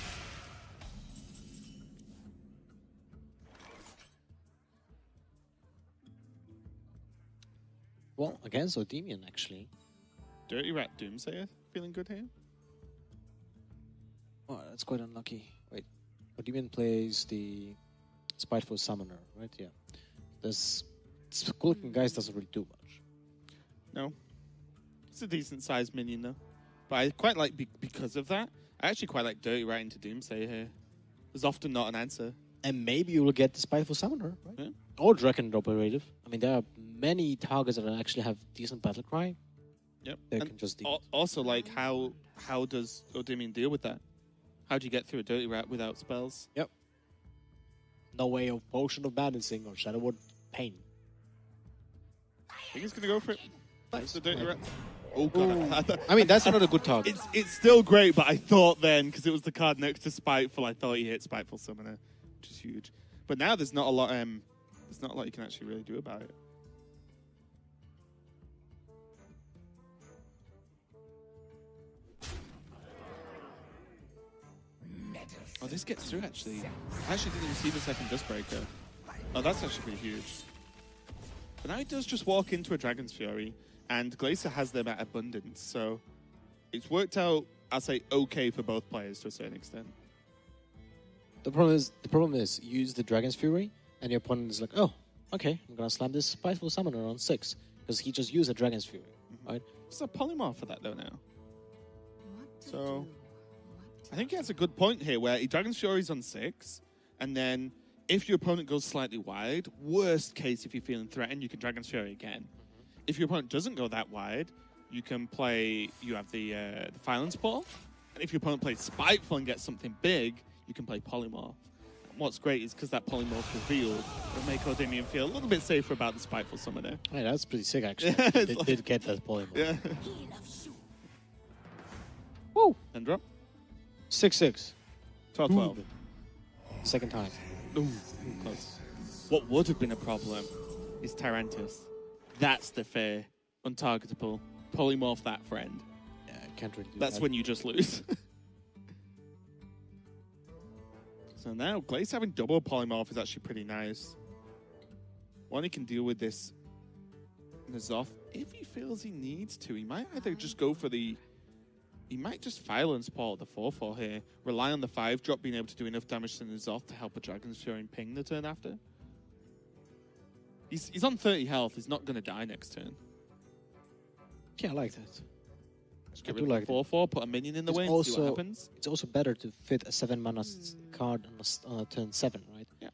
Speaker 2: Well, against Odemian, actually.
Speaker 1: Dirty Rat Doomsayer feeling good here?
Speaker 2: Oh, that's quite unlucky. Wait, Odemian plays the Spiteful Summoner, right? Yeah. This Skulking Guys doesn't really do much.
Speaker 1: No. It's a decent sized minion though. But I quite like, because of that, I actually quite like Dirty right into Doomsday here. There's often not an answer.
Speaker 2: And maybe you will get the Spiteful Summoner, right?
Speaker 1: Yeah.
Speaker 2: Or Dragon Operative. I mean, there are many targets that actually have decent battle cry.
Speaker 1: Yep.
Speaker 2: They
Speaker 1: And
Speaker 2: can just deal.
Speaker 1: also, like, how does Odemian deal with that? How do you get through a Dirty Rat without spells?
Speaker 2: Yep. No way of Potion of Balancing or Shadow Word Pain.
Speaker 1: I think he's going to go for it.
Speaker 2: Nice.
Speaker 1: The Dirty
Speaker 2: Right.
Speaker 1: Rat. Oh, God.
Speaker 2: I mean, that's another good target.
Speaker 1: It's still great, but I thought then, because it was the card next to Spiteful, I thought he hit Spiteful Summoner, which is huge. But now there's not a lot you can actually really do about it. Oh, this gets through, actually. I actually didn't even see the second Dustbreaker. Oh, that's actually pretty huge. But now he does just walk into a Dragon's Fury, and Glaser has them at abundance, so it's worked out, I'll say, okay for both players to a certain extent.
Speaker 2: The problem is, you use the Dragon's Fury, and your opponent is like, oh, okay, I'm gonna slam this Spiteful Summoner on 6, because he just used a Dragon's Fury, right?
Speaker 1: There's a polymorph for that, though, now.
Speaker 3: What to
Speaker 1: So,
Speaker 3: do? What
Speaker 1: I think he has a good point here, where he Dragon's Fury's on 6, and then if your opponent goes slightly wide, worst case, if you're feeling threatened, you can Dragon's Fury again. If your opponent doesn't go that wide, you can play, you have the Violence Ball, and if your opponent plays Spiteful and gets something big, you can play Polymorph. And what's great is because that Polymorph revealed will make Odemian feel a little bit safer about the Spiteful Summoner.
Speaker 2: Hey, that's pretty sick, actually.
Speaker 1: Yeah,
Speaker 2: they
Speaker 1: it's like-
Speaker 2: did get that polymorph.
Speaker 1: Yeah.
Speaker 3: He loves you.
Speaker 2: Woo!
Speaker 1: And drop.
Speaker 2: 6-6.
Speaker 1: 12-12.
Speaker 2: Second time.
Speaker 1: Ooh, close. What would have been a problem is Tyrantus. That's the fear. Untargetable. Polymorph that friend.
Speaker 2: Yeah, I can't really do
Speaker 1: That's
Speaker 2: that.
Speaker 1: when you just lose. So now Glaze having double polymorph is actually pretty nice. One, he can deal with this Nazoth if he feels he needs to. He might either just go for the... He might just file and support the 4-4 here. Rely on the 5-drop being able to do enough damage to Nazoth to help a Dragon's Fury and ping the turn after. He's on 30 health. He's not going to die next turn.
Speaker 2: Yeah, I like that.
Speaker 1: Just get
Speaker 2: I
Speaker 1: rid
Speaker 2: do
Speaker 1: of
Speaker 2: like
Speaker 1: the 4-4, put a minion in the
Speaker 2: It's
Speaker 1: way and see what
Speaker 2: also-
Speaker 1: happens.
Speaker 2: It's also better to fit a 7-mana card on a turn 7, right?
Speaker 1: Yeah.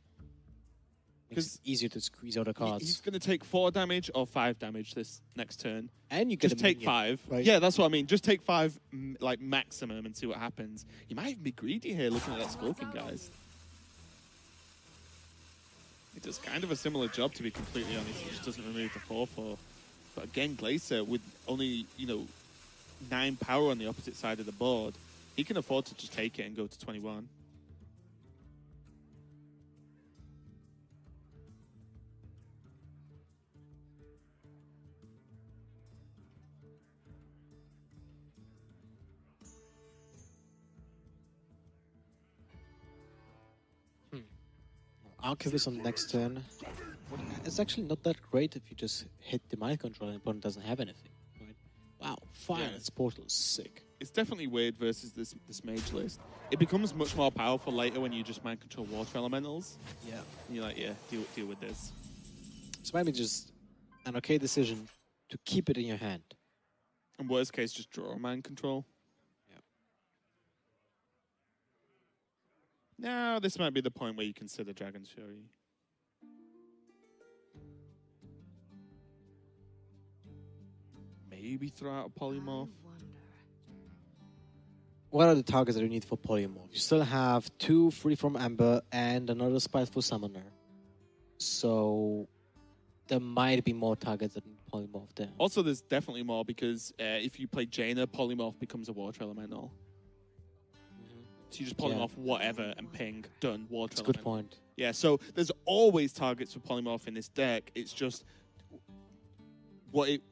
Speaker 2: Makes it easier to squeeze out the cards.
Speaker 1: He's going to take 4 damage or 5 damage this next turn.
Speaker 2: And you get
Speaker 1: Just
Speaker 2: a
Speaker 1: take
Speaker 2: minion,
Speaker 1: 5.
Speaker 2: right?
Speaker 1: Yeah, that's what I mean. Just take 5, like, maximum and see what happens. You might even be greedy here looking at that Skulking Guys. It does kind of a similar job, to be completely honest. He just doesn't remove the 4-4. But again, Glaser, with only, 9 power on the opposite side of the board, he can afford to just take it and go to 21.
Speaker 2: Archivist on the next turn. It's actually not that great if you just hit the mind control and the opponent doesn't have anything. Right? Wow, Fire's Portal is sick.
Speaker 1: It's definitely weird versus this mage list. It becomes much more powerful later when you just mind control water elementals.
Speaker 2: Yeah.
Speaker 1: And you're like, yeah, deal with this.
Speaker 2: So maybe just an okay decision to keep it in your hand.
Speaker 1: In worst case, just draw mind control.
Speaker 2: Yeah.
Speaker 1: Now, this might be the point where you consider Dragon's Fury. Maybe throw out a polymorph.
Speaker 2: What are the targets that you need for polymorph? You still have 2 free from Amber and another Spiteful Summoner. So there might be more targets than polymorph there.
Speaker 1: Also, there's definitely more because if you play Jaina, polymorph becomes a water elemental. So you just polymorph whatever and ping, done, water
Speaker 2: That's a
Speaker 1: elemental.
Speaker 2: good point.
Speaker 1: Yeah, so there's always targets for polymorph in this deck. It's just what it,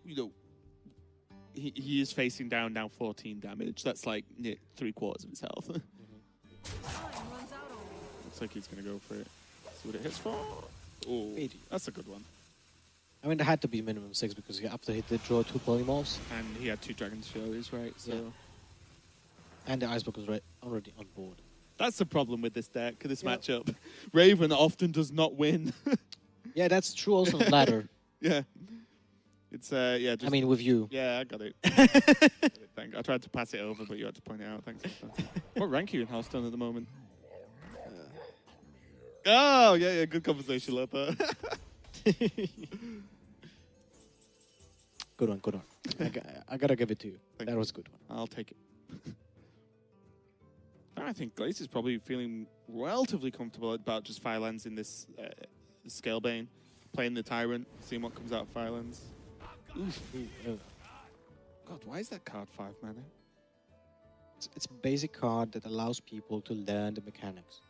Speaker 1: he is facing down now 14 damage. That's like near 3/4 of his health.
Speaker 3: Time runs out on me.
Speaker 1: Looks like he's gonna go for it. See what it hits for. Oh,
Speaker 2: 80.
Speaker 1: that's a good one.
Speaker 2: I mean, there had to be minimum 6 because after he did draw 2 polymorphs
Speaker 1: And he had 2 Dragon's Furies, right? So
Speaker 2: and the Icebook was already on board.
Speaker 1: That's the problem with this deck, this
Speaker 2: Yeah.
Speaker 1: matchup. Raven often does not win.
Speaker 2: Yeah, that's true also on ladder.
Speaker 1: Yeah. It's, yeah. Just,
Speaker 2: I mean, with you.
Speaker 1: yeah, I got it. Thank. I tried to pass it over, but you had to point it out. Thanks. What rank are you in Hearthstone at the moment? Oh, yeah, good conversation, Lothar.
Speaker 2: Good one, good one. I gotta give it to you.
Speaker 1: Thank
Speaker 2: That
Speaker 1: you.
Speaker 2: was a good one.
Speaker 1: I'll take it. I think Glaser is probably feeling relatively comfortable about just Firelands in this Scalebane, playing the Tyrant, seeing what comes out of Firelands. God, why is that card 5 mana?
Speaker 2: It's a basic card that allows people to learn the mechanics.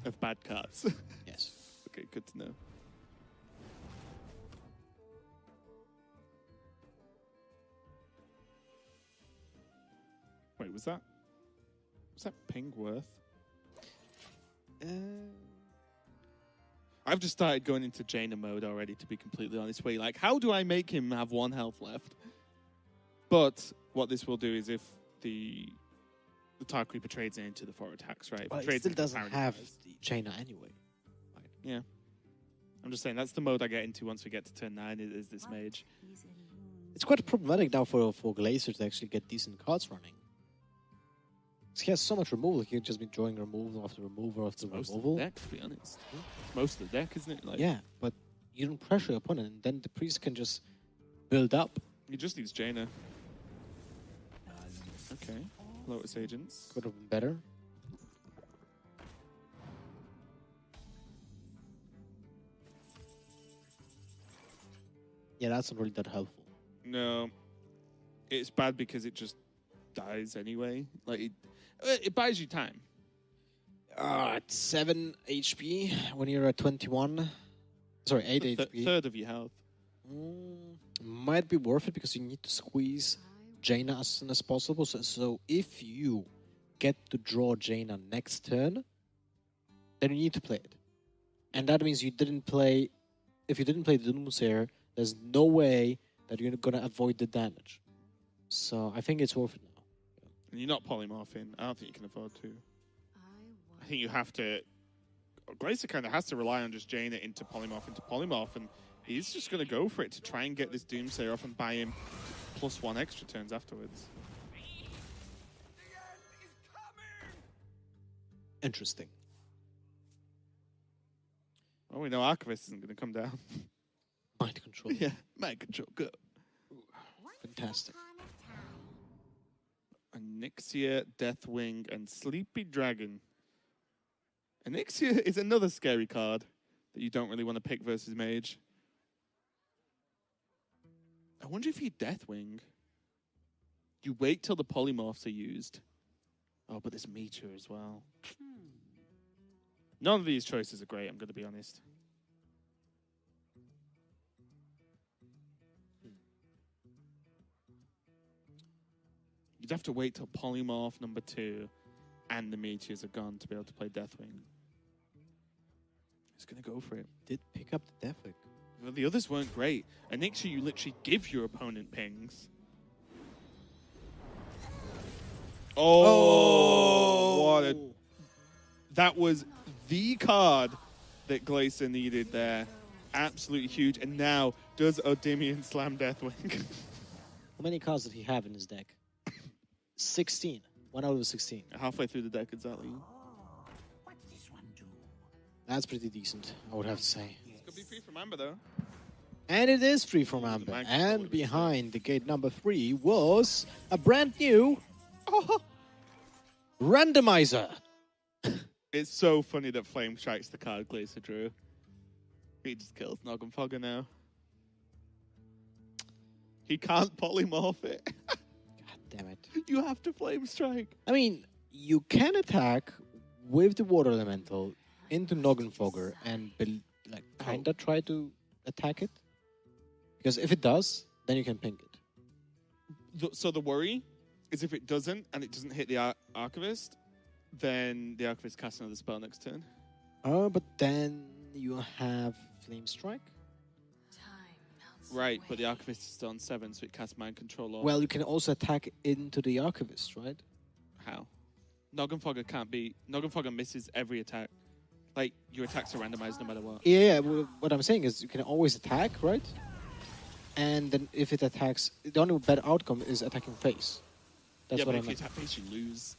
Speaker 1: Of bad cards.
Speaker 2: Yes.
Speaker 1: Okay, good to know. Wait, was that ping worth? I've just started going into Jaina mode already, to be completely honest. Wait, like, how do I make him have 1 health left? But what this will do is if the Tar Creeper trades into the 4 attacks, right? If
Speaker 2: Well, it
Speaker 1: trades
Speaker 2: still
Speaker 1: into
Speaker 2: doesn't
Speaker 1: Tyrant
Speaker 2: have
Speaker 1: attacks-
Speaker 2: the Jaina anyway. Right.
Speaker 1: Yeah. I'm just saying, that's the mode I get into once we get to turn 9, is this mage.
Speaker 3: He's in wounds.
Speaker 2: It's quite problematic now for Glaser to actually get decent cards running. 'Cause he has so much removal, he can just be drawing removal after removal after
Speaker 1: Most of
Speaker 2: removal.
Speaker 1: the deck, to be honest. Most of the deck, isn't it? Like,
Speaker 2: Yeah, but you don't pressure your opponent, and then the priest can just build up.
Speaker 1: He just needs Jaina. Okay. Lotus Agents.
Speaker 2: Could have been better. Yeah, that's not really that helpful.
Speaker 1: No. It's bad because it just dies anyway. Like, it buys you time.
Speaker 2: At 7 HP when you're at 21. Sorry, 8 HP.
Speaker 1: Third of your health.
Speaker 2: Might be worth it because you need to squeeze Jaina as soon as possible. So if you get to draw Jaina next turn, then you need to play it. And that means you didn't play... If you didn't play the Doomsayer, there's no way that you're going to avoid the damage. So I think it's worth it now.
Speaker 1: And you're not polymorphing. I don't think you can afford to. I think you have to... Glaser kind of has to rely on just Jaina into polymorph, and he's just going to go for it to try and get this Doomsayer off and buy him +1 extra turns afterwards.
Speaker 2: Interesting.
Speaker 1: Well, we know Archivist isn't going to come down.
Speaker 2: Mind control.
Speaker 1: Yeah, mind control, go.
Speaker 2: Fantastic.
Speaker 1: Onyxia, Deathwing, and Sleepy Dragon. Onyxia is another scary card that you don't really want to pick versus Mage. I wonder if you Deathwing. You wait till the polymorphs are used. Oh, but there's Meteor as well. None of these choices are great, I'm going to be honest. You'd have to wait till polymorph number 2 and the Meteors are gone to be able to play Deathwing. He's going to go for it.
Speaker 2: Did pick up the Deathwing.
Speaker 1: Well, the others weren't great. Onyxia, you literally give your opponent pings. Oh, what a... That was the card that Glaser needed there. Absolutely huge. And now, does Odemian slam Deathwing?
Speaker 2: How many cards did he have in his deck? 16. 1 out of 16.
Speaker 1: Halfway through the deck, exactly.
Speaker 4: What's this one do?
Speaker 2: That's pretty decent, I would have to say.
Speaker 1: It's going to be free from Amber, though.
Speaker 2: And it is free from Amber.
Speaker 1: mind control
Speaker 2: And
Speaker 1: is
Speaker 2: behind the gate number 3 was a brand new randomizer.
Speaker 1: It's so funny that Flame Strike's the card Glaser drew. He just kills Noggenfogger now. He can't polymorph it.
Speaker 2: God damn it.
Speaker 1: You have to Flame Strike.
Speaker 2: I mean, you can attack with the Water Elemental into Noggenfogger and kinda try to attack it. Because if it does, then you can ping it.
Speaker 1: So the worry is if it doesn't, and it doesn't hit the Archivist, then the Archivist casts another spell next turn.
Speaker 2: But then you have Flame Strike.
Speaker 1: Right, but the Archivist is still on 7, so it casts Mind Control off.
Speaker 2: Well, you can also attack into the Archivist, right?
Speaker 1: How? Noggenfogger misses every attack. Like, your attacks are randomized no matter what.
Speaker 2: Yeah, what I'm saying is you can always attack, right? And then if it attacks, the only bad outcome is attacking face. That's
Speaker 1: Yeah,
Speaker 2: what
Speaker 1: but
Speaker 2: I
Speaker 1: if you
Speaker 2: meant.
Speaker 1: attack face, you lose.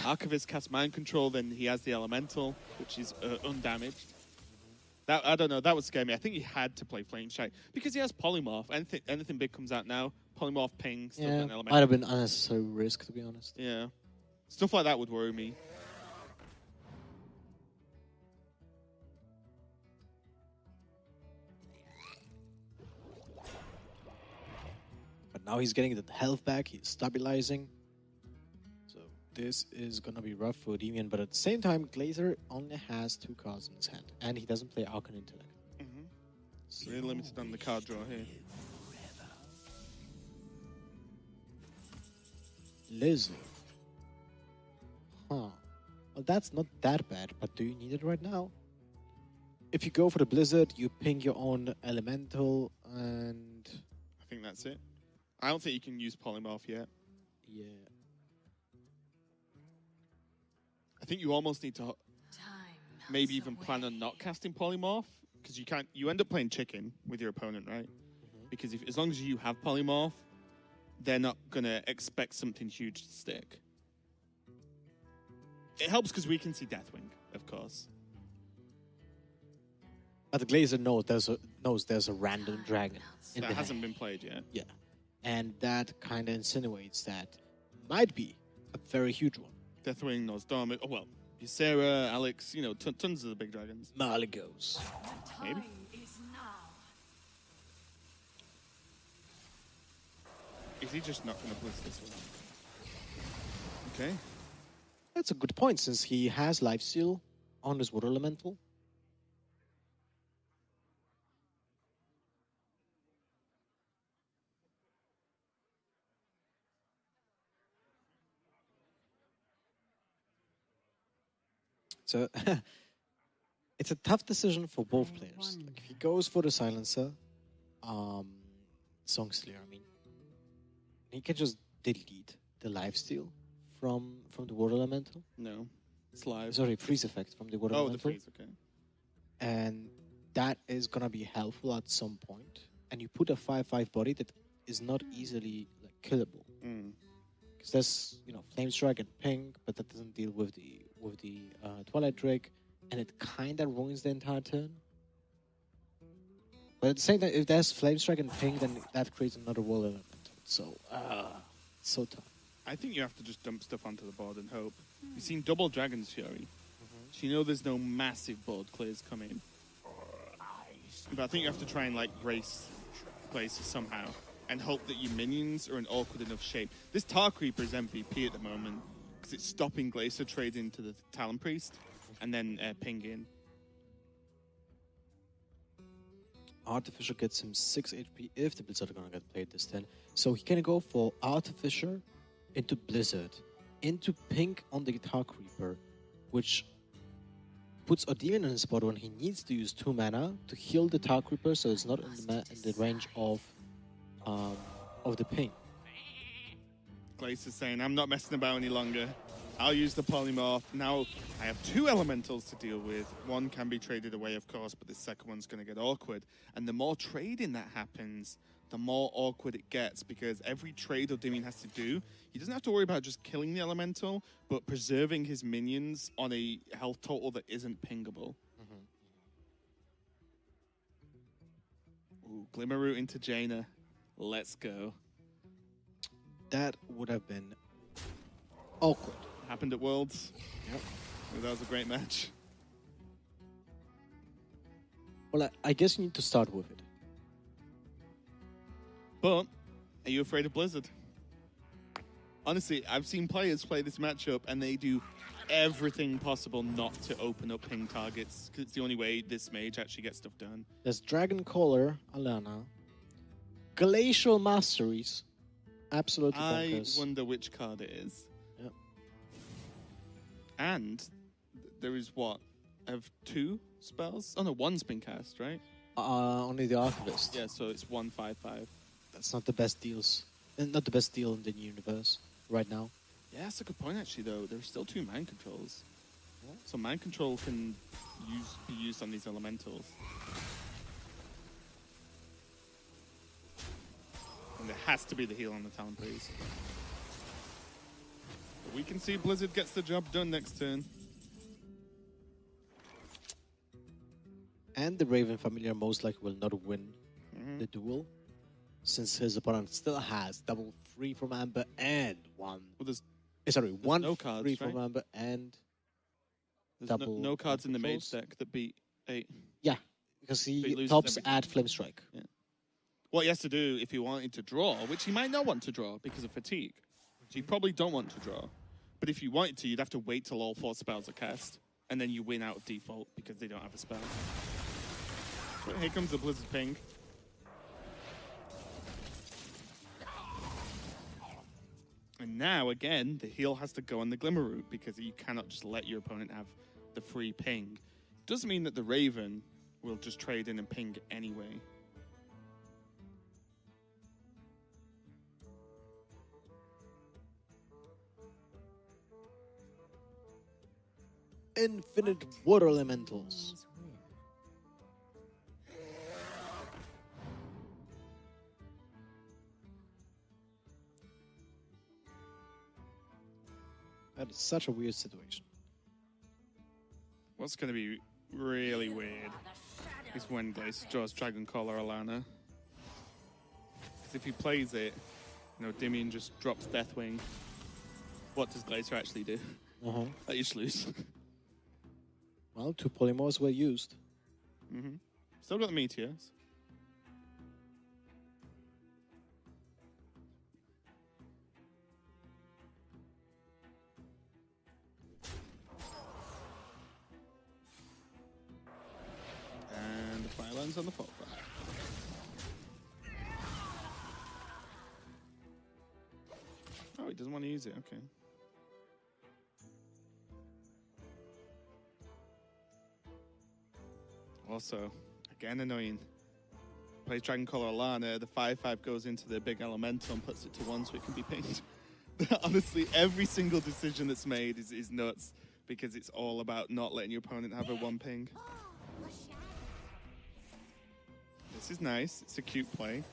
Speaker 1: Archivist casts Mind Control, then he has the Elemental, which is undamaged. That, I don't know, that would scare me. I think he had to play Flame Strike because he has Polymorph. Anything big comes out now, Polymorph, Ping, still
Speaker 2: Yeah,
Speaker 1: an Elemental.
Speaker 2: might have been unnecessary risk, to be honest.
Speaker 1: Yeah. Stuff like that would worry me.
Speaker 2: But now he's getting the health back, he's stabilizing. So this is gonna be rough for Odemian, but at the same time, Glaser only has 2 cards in his hand, and he doesn't play Arcane Intellect.
Speaker 1: So really limited on the card draw here.
Speaker 2: Glaser. Huh. Well, that's not that bad, but do you need it right now? If you go for the Blizzard, you ping your own Elemental, and
Speaker 1: I think that's it. I don't think you can use Polymorph yet.
Speaker 2: yeah.
Speaker 1: I think you almost need to
Speaker 3: Time
Speaker 1: maybe
Speaker 3: melts
Speaker 1: even plan on
Speaker 3: away.
Speaker 1: not casting Polymorph because you end up playing chicken with your opponent, right? Because as long as you have Polymorph, they're not gonna expect something huge to stick. It helps because we can see Deathwing, of course.
Speaker 2: But the Glazer knows there's a random dragon in
Speaker 1: That
Speaker 2: the
Speaker 1: hasn't
Speaker 2: hand.
Speaker 1: been played yet.
Speaker 2: Yeah. And that kind of insinuates that might be a very huge one.
Speaker 1: Deathwing, Nozdorm, oh well, Ysera, Alex, tons of the big dragons.
Speaker 2: Maligos.
Speaker 1: Maybe.
Speaker 3: Time is now.
Speaker 1: Is he just not gonna blitz this one? Okay.
Speaker 2: That's a good point, since he has Lifesteal on his Water Elemental. So it's a tough decision for both players. Like, if he goes for the Silencer, Songslayer, I mean, he can just delete the Lifesteal from the Water Elemental.
Speaker 1: No. It's live.
Speaker 2: Sorry, freeze effect from the Water
Speaker 1: Oh, the
Speaker 2: Elemental.
Speaker 1: freeze, okay.
Speaker 2: And that is gonna be helpful at some point. And you put a 5/5 body that is not easily like killable,
Speaker 1: Mm.
Speaker 2: because there's Flame Strike and Ping, but that doesn't deal with the Twilight Drake, and it kind of ruins the entire turn. But at the same time, if there's Flame Strike and Ping, then that creates another wall element. So, so tough.
Speaker 1: I think you have to just dump stuff onto the board and hope. You've seen double Dragon's Fury. So you know there's no massive board clears coming. But I think you have to try and race places somehow and hope that your minions are in awkward enough shape. This Tar Creeper is MVP at the moment because it's stopping Glacer trade into the Talon Priest and then ping in.
Speaker 2: Artificer gets him 6 HP if the Blizzard are gonna get played this turn. So he can go for Artificer into Blizzard, into Pink on the Guitar Creeper, which puts Odemian in a spot when he needs to use 2 mana to heal the Tar Creeper, so it's not in the range of the ping.
Speaker 1: Glacer's saying, I'm not messing about any longer. I'll use the Polymorph. Now I have 2 elementals to deal with. One can be traded away, of course, but the second one's going to get awkward. And the more trading that happens, the more awkward it gets, because every trade Odemian has to do, he doesn't have to worry about just killing the elemental, but preserving his minions on a health total that isn't pingable. Ooh, Glimmerroot into Jaina. Let's go.
Speaker 2: That would have been awkward.
Speaker 1: Happened at Worlds.
Speaker 2: Yep.
Speaker 1: That was a great match.
Speaker 2: Well, I guess you need to start with it.
Speaker 1: But, are you afraid of Blizzard? Honestly, I've seen players play this matchup and they do everything possible not to open up ping targets, because it's the only way this mage actually gets stuff done.
Speaker 2: There's Dragon Caller, Alana, Glacial Masteries, absolutely
Speaker 1: I
Speaker 2: bonkers.
Speaker 1: wonder which card it is.
Speaker 2: Yep.
Speaker 1: And there is what? I have 2 spells? Oh no, one's been cast, right?
Speaker 2: Only the Archivist.
Speaker 1: Yeah, so it's 1/5/5.
Speaker 2: That's not the best deals. Not the best deal in the universe right now.
Speaker 1: Yeah, that's a good point, actually, though. There are still 2 mind controls. So mind control can be used on these elementals. And there has to be the heal on the Talon Breeze. But we can see Blizzard gets the job done next turn.
Speaker 2: And the Raven Familiar most likely will not win the duel, since his opponent still has double free from Amber and one.
Speaker 1: Well, there's
Speaker 2: One
Speaker 1: no cards,
Speaker 2: free from
Speaker 1: right?
Speaker 2: Amber and
Speaker 1: no,
Speaker 2: double.
Speaker 1: no cards in the mage
Speaker 2: controls.
Speaker 1: deck that beat 8.
Speaker 2: Yeah, because
Speaker 1: But he
Speaker 2: he
Speaker 1: loses
Speaker 2: tops
Speaker 1: every time.
Speaker 2: at Flame Strike.
Speaker 1: Yeah. What he has to do if he wanted to draw, which he might not want to draw because of fatigue. So you probably don't want to draw. But if you wanted to, you'd have to wait till all 4 spells are cast. And then you win out of default because they don't have a spell. So here comes the Blizzard Ping. And now, again, the heal has to go on the Glimmer route because you cannot just let your opponent have the free ping. Doesn't mean that the Raven will just trade in and ping anyway.
Speaker 2: Infinite Water Elementals.
Speaker 3: Always win.
Speaker 2: That is such a weird situation.
Speaker 1: What's going to be really weird is when Glaser draws Dragon Caller Alana. Because if he plays it, Odemian just drops Deathwing. What does Glaser actually do? Let you lose.
Speaker 2: Well, 2 polymorphs were used.
Speaker 1: Still got the Meteors. And the Fire Lens on the fallback. Oh, he doesn't want to use it, okay. Also, again annoying. Plays Dragon Caller Alana, the 5/5 goes into the big elemental and puts it to 1 so it can be pinged. Honestly, every single decision that's made is nuts because it's all about not letting your opponent have a 1 ping. This is nice. It's a cute play.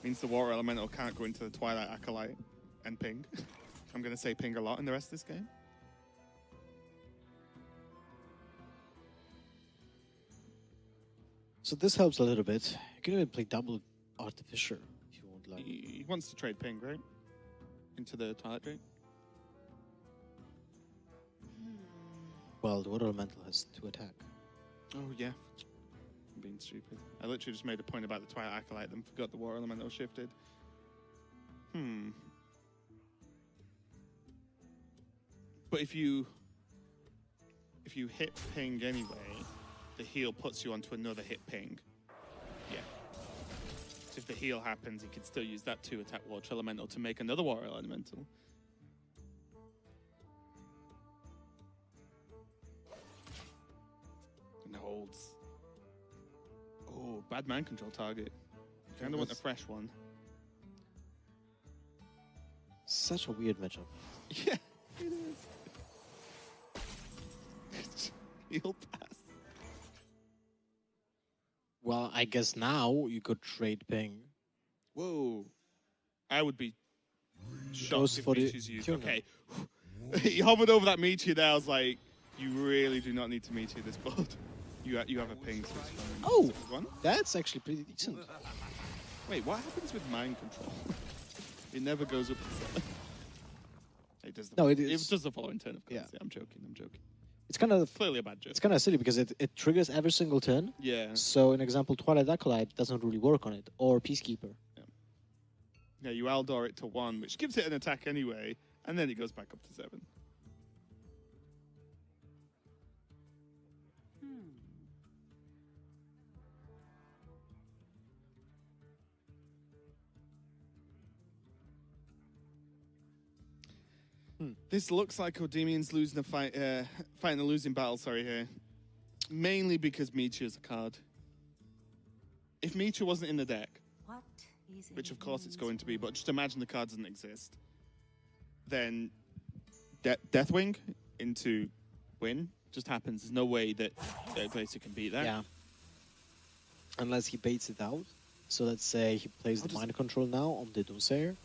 Speaker 1: Means the Water Elemental can't go into the Twilight Acolyte and ping. I'm going to say ping a lot in the rest of this game.
Speaker 2: So this helps a little bit. You can even play double Artificer if you want. Like,
Speaker 1: He wants to trade ping, right? Into the Twilight Drake.
Speaker 2: well, the Water Elemental has 2 attack.
Speaker 1: Oh, yeah. I'm being stupid. I literally just made a point about the Twilight Acolyte and forgot the Water Elemental shifted. But if you hit ping anyway, the heal puts you onto another hit ping. Yeah. So if the heal happens, you can still use that 2 attack Water Elemental to make another Water Elemental. And holds. Oh, bad man control target. You kind of want a fresh one.
Speaker 2: Such a weird matchup.
Speaker 1: Yeah, it is. Heal pass.
Speaker 2: Well, I guess now you could trade ping.
Speaker 1: Whoa. I would be
Speaker 2: Goes
Speaker 1: shocked if
Speaker 2: for the
Speaker 1: Meteor's used.
Speaker 2: tuner.
Speaker 1: Okay. He hovered over that Meteor there. I was like, you really do not need to Meteor this board. You have a ping, so it's fine.
Speaker 2: Oh!
Speaker 1: Is it one?
Speaker 2: That's actually pretty decent.
Speaker 1: Wait, what happens with mind control? It never goes up to 7. It does the
Speaker 2: No, it is-
Speaker 1: It does the following turn, of course.
Speaker 2: Yeah.
Speaker 1: Yeah, I'm joking.
Speaker 2: It's kind of
Speaker 1: Clearly a bad joke.
Speaker 2: it's kind of silly because it triggers every single turn.
Speaker 1: Yeah.
Speaker 2: So, in example, Twilight Acolyte doesn't really work on it, or Peacekeeper.
Speaker 1: Yeah, you Aldor it to 1, which gives it an attack anyway, and then it goes back up to 7. This looks like Odemian's losing a fight, fighting a losing battle. Sorry, here, mainly because Meteor's a card. If Meteor wasn't in the deck,
Speaker 3: What is
Speaker 1: which
Speaker 3: a
Speaker 1: of course it's
Speaker 3: woman's
Speaker 1: going to be, but just imagine the card doesn't exist, then Deathwing into win just happens. There's no way that Glaser can beat that.
Speaker 2: Yeah. Unless he baits it out. So let's say he plays the mind control now on the Doomsayer,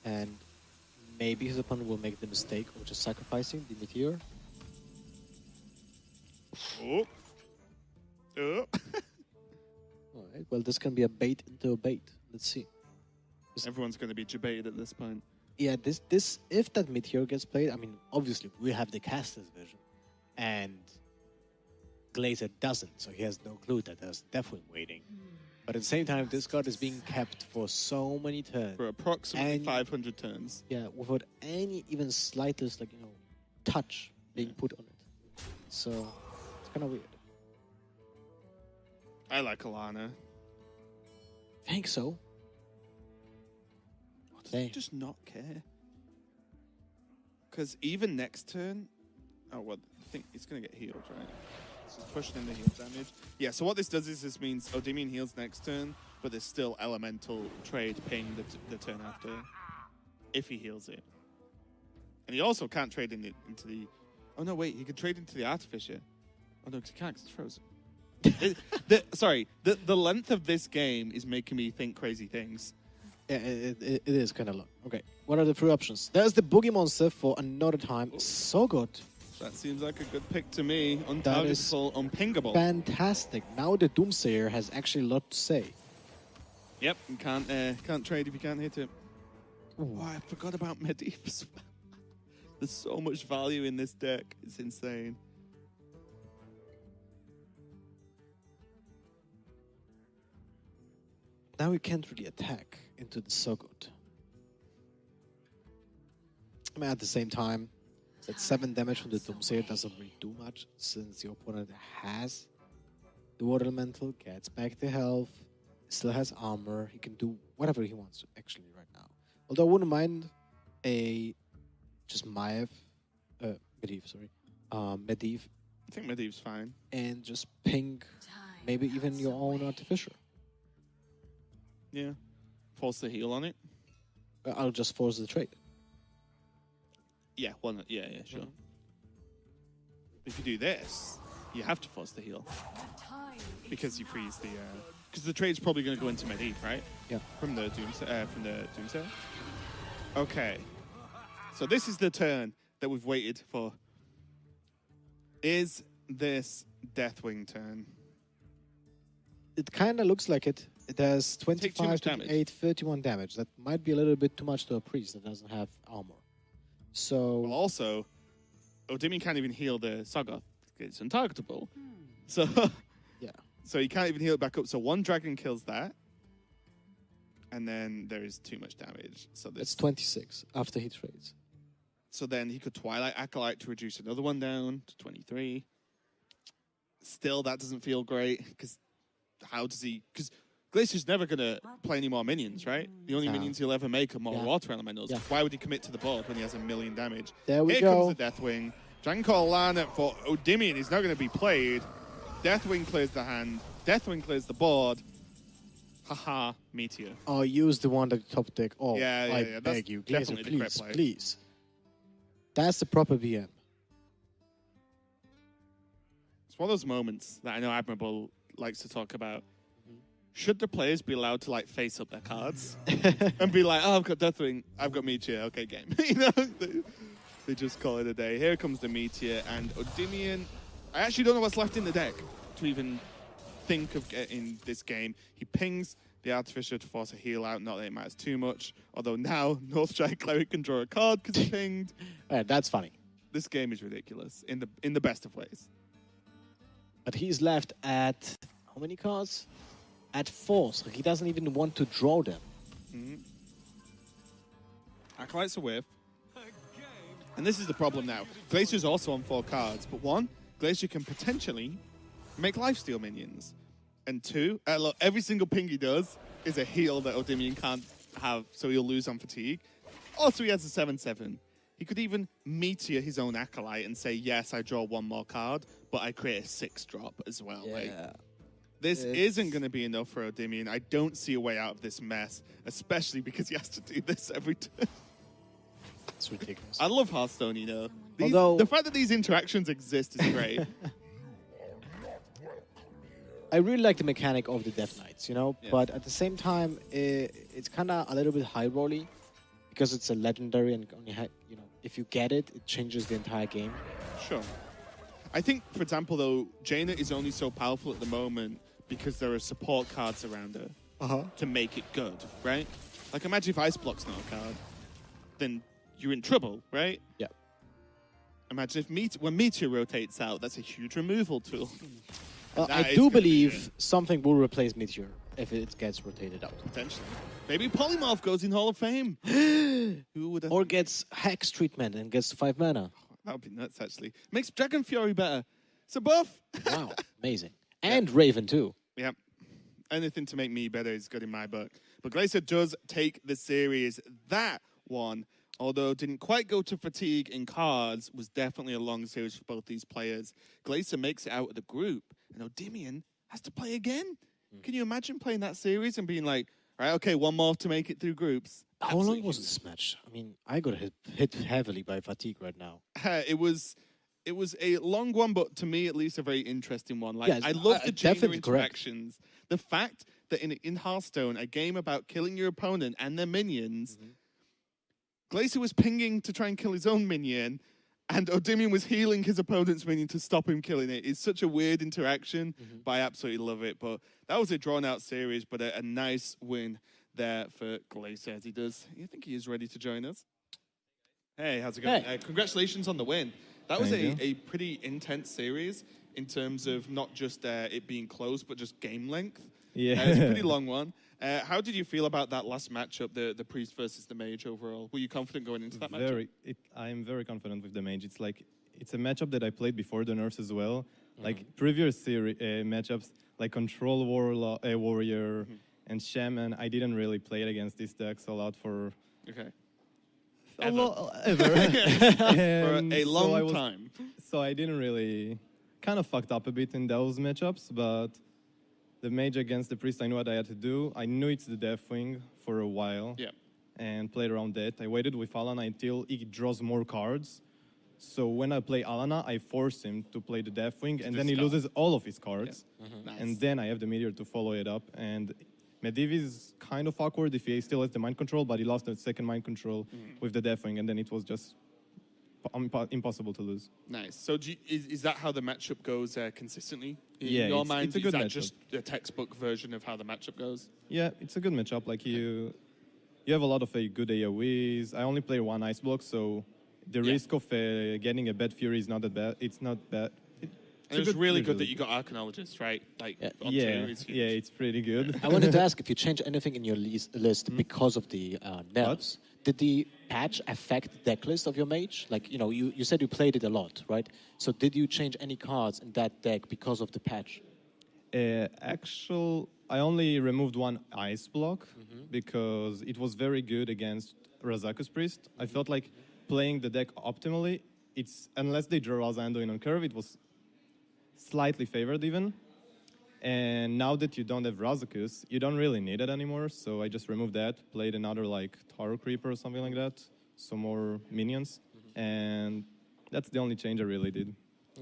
Speaker 2: and maybe his opponent will make the mistake of just sacrificing the Meteor.
Speaker 1: Oh. Oh.
Speaker 2: Alright, well, this can be a bait into a bait. Let's see.
Speaker 1: Everyone's going to be debated at this point.
Speaker 2: Yeah, this if that Meteor gets played, I mean, obviously we have the caster's vision, and Glaser doesn't, so he has no clue that there's Deathwing waiting. But at the same time, this card is being kept for so many turns.
Speaker 1: For approximately
Speaker 2: And-
Speaker 1: 500 turns.
Speaker 2: Yeah, without any even slightest, like, touch being put on it. So, it's kind of weird.
Speaker 1: I like Alana.
Speaker 2: Think so.
Speaker 1: Does he just not care? Because even next turn... Oh, well, I think it's going to get healed, right? So it's pushing in the heal damage. Yeah, so what this does is this means Odemian heals next turn, but there's still elemental trade ping the turn after, if he heals it. And he also can't trade into the... Oh, no, wait, he can trade into the Artificer. Oh, no, because he can't, because it's frozen. Sorry, the length of this game is making me think crazy things.
Speaker 2: Yeah, it is kind of long. Okay, what are the three options? There's the Boogie Monster for another time. So good.
Speaker 1: That seems like a good pick to me.
Speaker 2: That is
Speaker 1: Untargetable, unpingable.
Speaker 2: Fantastic. Now the Doomsayer has actually a lot to say.
Speaker 1: Yep, you can't trade if you can't hit it. Oh, I forgot about Medivh as well. There's so much value in this deck. It's insane.
Speaker 2: Now we can't really attack into the Sogot. I mean, at the same time, that 7 damage from the Doomsayer doesn't really do much, since the opponent has the Water Elemental, gets back the health, still has armor, he can do whatever he wants to, actually, right now. Although I wouldn't mind just Medivh, Medivh,
Speaker 1: I think Medivh's fine.
Speaker 2: and just ping maybe even your own Artificer.
Speaker 1: Yeah. Force the heal on it.
Speaker 2: I'll just force the trade.
Speaker 1: Yeah, yeah, sure. If you do this, you have to force the heal. Because you freeze the... Because the trade's probably going to go into Medivh, right?
Speaker 2: Yeah.
Speaker 1: From the Doomsayer. Okay. So this is the turn that we've waited for. Is this Deathwing turn?
Speaker 2: It kind of looks like it. It has
Speaker 1: Take too
Speaker 2: 25,
Speaker 1: much damage.
Speaker 2: 28, 31 damage. That might be a little bit too much to a priest that doesn't have armor. So...
Speaker 1: Well, also, Odemian can't even heal the Saga. It's untargetable. So...
Speaker 2: yeah.
Speaker 1: So he can't even heal it back up. So one dragon kills that. And then there is too much damage. So this...
Speaker 2: It's 26 after he trades.
Speaker 1: So then he could Twilight Acolyte to reduce another one down to 23. Still, that doesn't feel great. Because how does he... Because Glacier's never going to play any more minions, right? The only
Speaker 2: No.
Speaker 1: minions he'll ever make are more
Speaker 2: Yeah.
Speaker 1: water elementals.
Speaker 2: Yeah.
Speaker 1: Why would he commit to the board when he has 1 million damage?
Speaker 2: There we
Speaker 1: Here
Speaker 2: go.
Speaker 1: comes the Deathwing. Dragon Call Lana for Odemian is not going to be played. Deathwing clears the hand. Deathwing clears the board. Haha, Meteor.
Speaker 2: Oh, use the one that you top deck. Oh,
Speaker 1: Yeah,
Speaker 2: I
Speaker 1: yeah, that's
Speaker 2: beg you. Glaser,
Speaker 1: definitely the correct
Speaker 2: please,
Speaker 1: play.
Speaker 2: please. That's the proper VM.
Speaker 1: It's one of those moments that I know Admirable likes to talk about. Should the players be allowed to like face up their cards and be like, "Oh, I've got Deathwing, I've got Meteor, okay, game." You know, they just call it a day. Here comes the Meteor and Odemian. I actually don't know what's left in the deck to even think of getting this game. He pings the Artificer to force a heal out. Not that it matters too much. Although now Northshire Cleric can draw a card because he pinged.
Speaker 2: That's funny.
Speaker 1: This game is ridiculous in the best of ways.
Speaker 2: But he's left at how many cards? At 4, so he doesn't even want to draw them.
Speaker 1: Acolyte's a whiff. And this is the problem now. Glacier's also on 4 cards, but 1, Glacier can potentially make lifesteal minions. And 2, look, every single ping he does is a heal that Odemian can't have, so he'll lose on fatigue. Also, he has a 7/7. He could even Meteor his own Acolyte and say, yes, I draw 1 more card, but I create a 6-drop as well. Like, this isn't going to be enough for Odemian. I don't see a way out of this mess, especially because he has to do this every turn.
Speaker 2: It's ridiculous.
Speaker 1: I love Hearthstone, you know.
Speaker 2: Although-
Speaker 1: the fact that these interactions exist is great.
Speaker 2: I really like the mechanic of the Death Knights, you know,
Speaker 1: Yeah.
Speaker 2: but at the same time, it's kind of a little bit high rolly because it's a legendary and only you know, if you get it, it changes the entire game.
Speaker 1: Sure. I think, for example, though, Jaina is only so powerful at the moment because there are support cards around her to make it good, right? Like, imagine if Ice Block's not a card, then you're in trouble, right?
Speaker 2: Yeah.
Speaker 1: Imagine if when Meteor rotates out, that's a huge removal tool.
Speaker 2: Well,
Speaker 1: That
Speaker 2: I
Speaker 1: is
Speaker 2: do
Speaker 1: gonna be
Speaker 2: believe
Speaker 1: good.
Speaker 2: something will replace Meteor if it gets rotated out.
Speaker 1: Potentially. Maybe Polymorph goes in Hall of Fame. Who would have...
Speaker 2: Or gets Hex treatment and gets 5 mana.
Speaker 1: That would be nuts, actually. Makes Dragon Fury better. It's a buff.
Speaker 2: Wow, amazing. And Raven too.
Speaker 1: Yeah. Anything to make me better is good in my book. But Glaser does take the series. That one, although didn't quite go to fatigue in cards, was definitely a long series for both these players. Glaser makes it out of the group, and Odemian has to play again. Can you imagine playing that series and being like, all right, okay, one more to make it through groups?
Speaker 2: How long
Speaker 1: Absolutely
Speaker 2: was
Speaker 1: huge.
Speaker 2: this match? I mean, I got hit heavily by fatigue right now.
Speaker 1: It was a long one, but to me at least a very interesting one. Like
Speaker 2: Yeah,
Speaker 1: I love the Jaina
Speaker 2: definitely correct.
Speaker 1: interactions. The fact that in Hearthstone, a game about killing your opponent and their minions, Glaser was pinging to try and kill his own minion, and Odemian was healing his opponent's minion to stop him killing it. It's such a weird interaction, but I absolutely love it. But that was a drawn-out series, but a nice win there for Glaser as he does. I think he is ready to join us. Hey, how's it going?
Speaker 2: Hey.
Speaker 1: Congratulations on the win. That was
Speaker 5: Thank
Speaker 1: a pretty intense series in terms of not just it being close, but just game length.
Speaker 5: Yeah.
Speaker 1: It's a pretty long one. How did you feel about that last matchup, the Priest versus the Mage overall? Were you confident going into that matchup?
Speaker 5: I am very confident with the mage. It's a matchup that I played before the nerfs as well. Like previous matchups, like Control Warrior and Shaman, I didn't really play it against these decks a lot for
Speaker 1: Okay.
Speaker 5: ever.
Speaker 1: For
Speaker 5: And
Speaker 1: a
Speaker 5: so
Speaker 1: long
Speaker 5: I was-
Speaker 1: time.
Speaker 5: So I didn't really, kind of fucked up a bit in those matchups, but the mage against the priest, I knew what I had to do. I knew it's the Deathwing for a while.
Speaker 1: Yeah.
Speaker 5: And played around that. I waited with Alana until he draws more cards. So when I play Alana, I force him to play the Deathwing, and then he
Speaker 1: discard.
Speaker 5: loses all of his cards.
Speaker 1: Nice.
Speaker 5: And then I have the Meteor to follow it up. And Medivh is kind of awkward if he still has the mind control, but he lost the second mind control with the Deathwing, and then it was just impossible to lose.
Speaker 1: Nice. So is that how the matchup goes consistently? In
Speaker 5: Yeah,
Speaker 1: your
Speaker 5: it's
Speaker 1: mind,
Speaker 5: a
Speaker 1: is
Speaker 5: good
Speaker 1: that
Speaker 5: matchup.
Speaker 1: just a textbook version of how the matchup goes?
Speaker 5: Yeah, it's a good matchup. Like you have a lot of good AoEs. I only play one ice block, so the
Speaker 1: Yeah.
Speaker 5: risk of getting a bad fury is not that bad. It's not bad.
Speaker 1: And it was really good that you got Arcanologist, right? Like, on
Speaker 5: Yeah,
Speaker 1: tier is huge.
Speaker 5: yeah, it's pretty good.
Speaker 2: I wanted to ask if you changed anything in your list because of the nerfs. Did the patch affect the deck list of your mage? Like, you know, you said you played it a lot, right? So did you change any cards in that deck because of the patch?
Speaker 5: I only removed one ice block because it was very good against Razaku's Priest. I felt like playing the deck optimally, unless they draw Anduin on curve, it was slightly favored even. And now that you don't have Razakus, you don't really need it anymore. So I just removed that, played another like Taro Creeper or something like that, some more minions, and that's the only change I really did.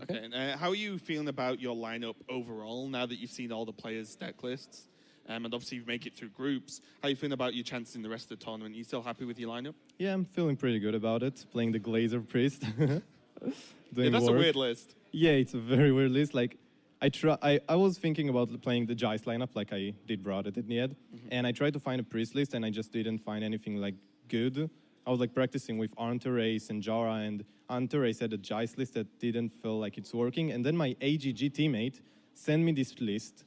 Speaker 1: Okay. And how are you feeling about your lineup overall now that you've seen all the players' deck lists? And obviously you make it through groups. How are you feeling about your chances in the rest of the tournament? Are you still happy with your lineup?
Speaker 5: Yeah, I'm feeling pretty good about it. Playing the Glaser Priest.
Speaker 1: Yeah, that's a weird list.
Speaker 5: Yeah, it's a very weird list. Like, I was thinking about playing the Jice lineup, like I did brought it in the end, and I tried to find a priest list, and I just didn't find anything like good. I was like practicing with Arnturace and Jara, and Arnturace had a Jice list that didn't feel like it's working, and then my AGG teammate sent me this list,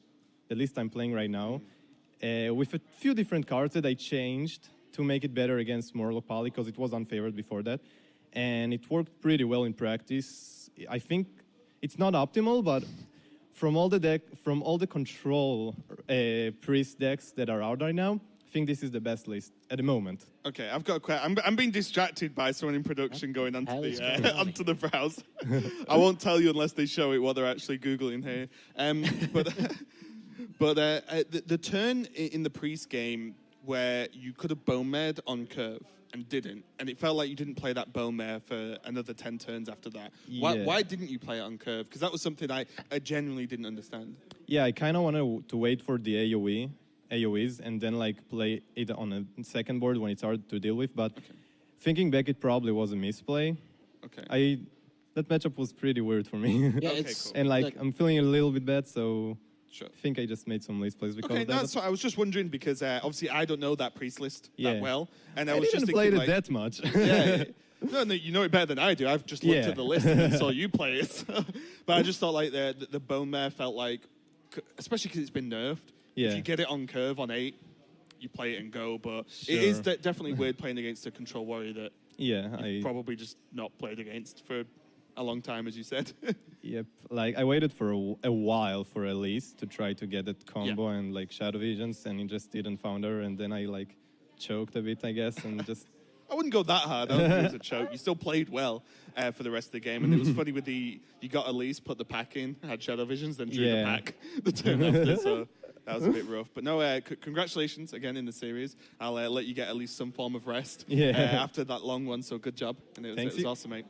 Speaker 5: the list I'm playing right now, with a few different cards that I changed to make it better against Morlock Pally, because it was unfavored before that, and it worked pretty well in practice. I think it's not optimal, but from all the control priest decks that are out right now, I think this is the best list at the moment.
Speaker 1: Okay, I've got a question. I'm being distracted by someone in production going onto
Speaker 2: hell is
Speaker 1: the
Speaker 2: going on?
Speaker 1: onto the browser. I won't tell you unless they show it what they're actually googling here. But the turn in the priest game where you could have bone mared on curve and didn't, and it felt like you didn't play that bone mare for another 10 turns after that.
Speaker 5: Yeah.
Speaker 1: Why didn't you play it on curve? Because that was something I genuinely didn't understand.
Speaker 5: Yeah, I kind of wanted to wait for the AoEs, and then like play it on a second board when it's hard to deal with. But thinking back, it probably was a misplay.
Speaker 1: Okay.
Speaker 5: That matchup was pretty weird for me.
Speaker 2: Yeah,
Speaker 1: Okay,
Speaker 2: it's
Speaker 1: cool.
Speaker 5: And like I'm feeling a little bit bad, so
Speaker 1: Sure.
Speaker 5: I think I just made some misplays because
Speaker 1: Okay,
Speaker 5: of that.
Speaker 1: that's what I was just wondering because obviously I don't know that priest list
Speaker 5: Yeah.
Speaker 1: that well, and I
Speaker 5: I
Speaker 1: was
Speaker 5: didn't
Speaker 1: just
Speaker 5: play
Speaker 1: thinking
Speaker 5: it
Speaker 1: like,
Speaker 5: that much.
Speaker 1: yeah. No, you know it better than I do. I've just looked
Speaker 5: Yeah.
Speaker 1: at the list and then saw you play it. But I just thought like the bone mare felt like, especially because it's been nerfed.
Speaker 5: Yeah.
Speaker 1: If you get it on curve on 8, you play it and go. But
Speaker 5: Sure.
Speaker 1: it is definitely weird playing against a control warrior that
Speaker 5: Yeah,
Speaker 1: you've probably just not played against for a long time, as you said.
Speaker 5: Yep. Like I waited for a while for Elise to try to get that combo and like Shadow Visions, and it just didn't found her. And then I like choked a bit, I guess, and just
Speaker 1: I wouldn't go that hard. I don't think it was a choke. You still played well for the rest of the game, and it was funny with you got Elise, put the pack in, had Shadow Visions, then drew the
Speaker 5: Yeah.
Speaker 1: pack the turn after. So that was a bit rough. But no, congratulations again in the series. I'll let you get at least some form of rest
Speaker 5: Yeah.
Speaker 1: after that long one. So good job, and it was
Speaker 5: Thanks.
Speaker 1: awesome, mate.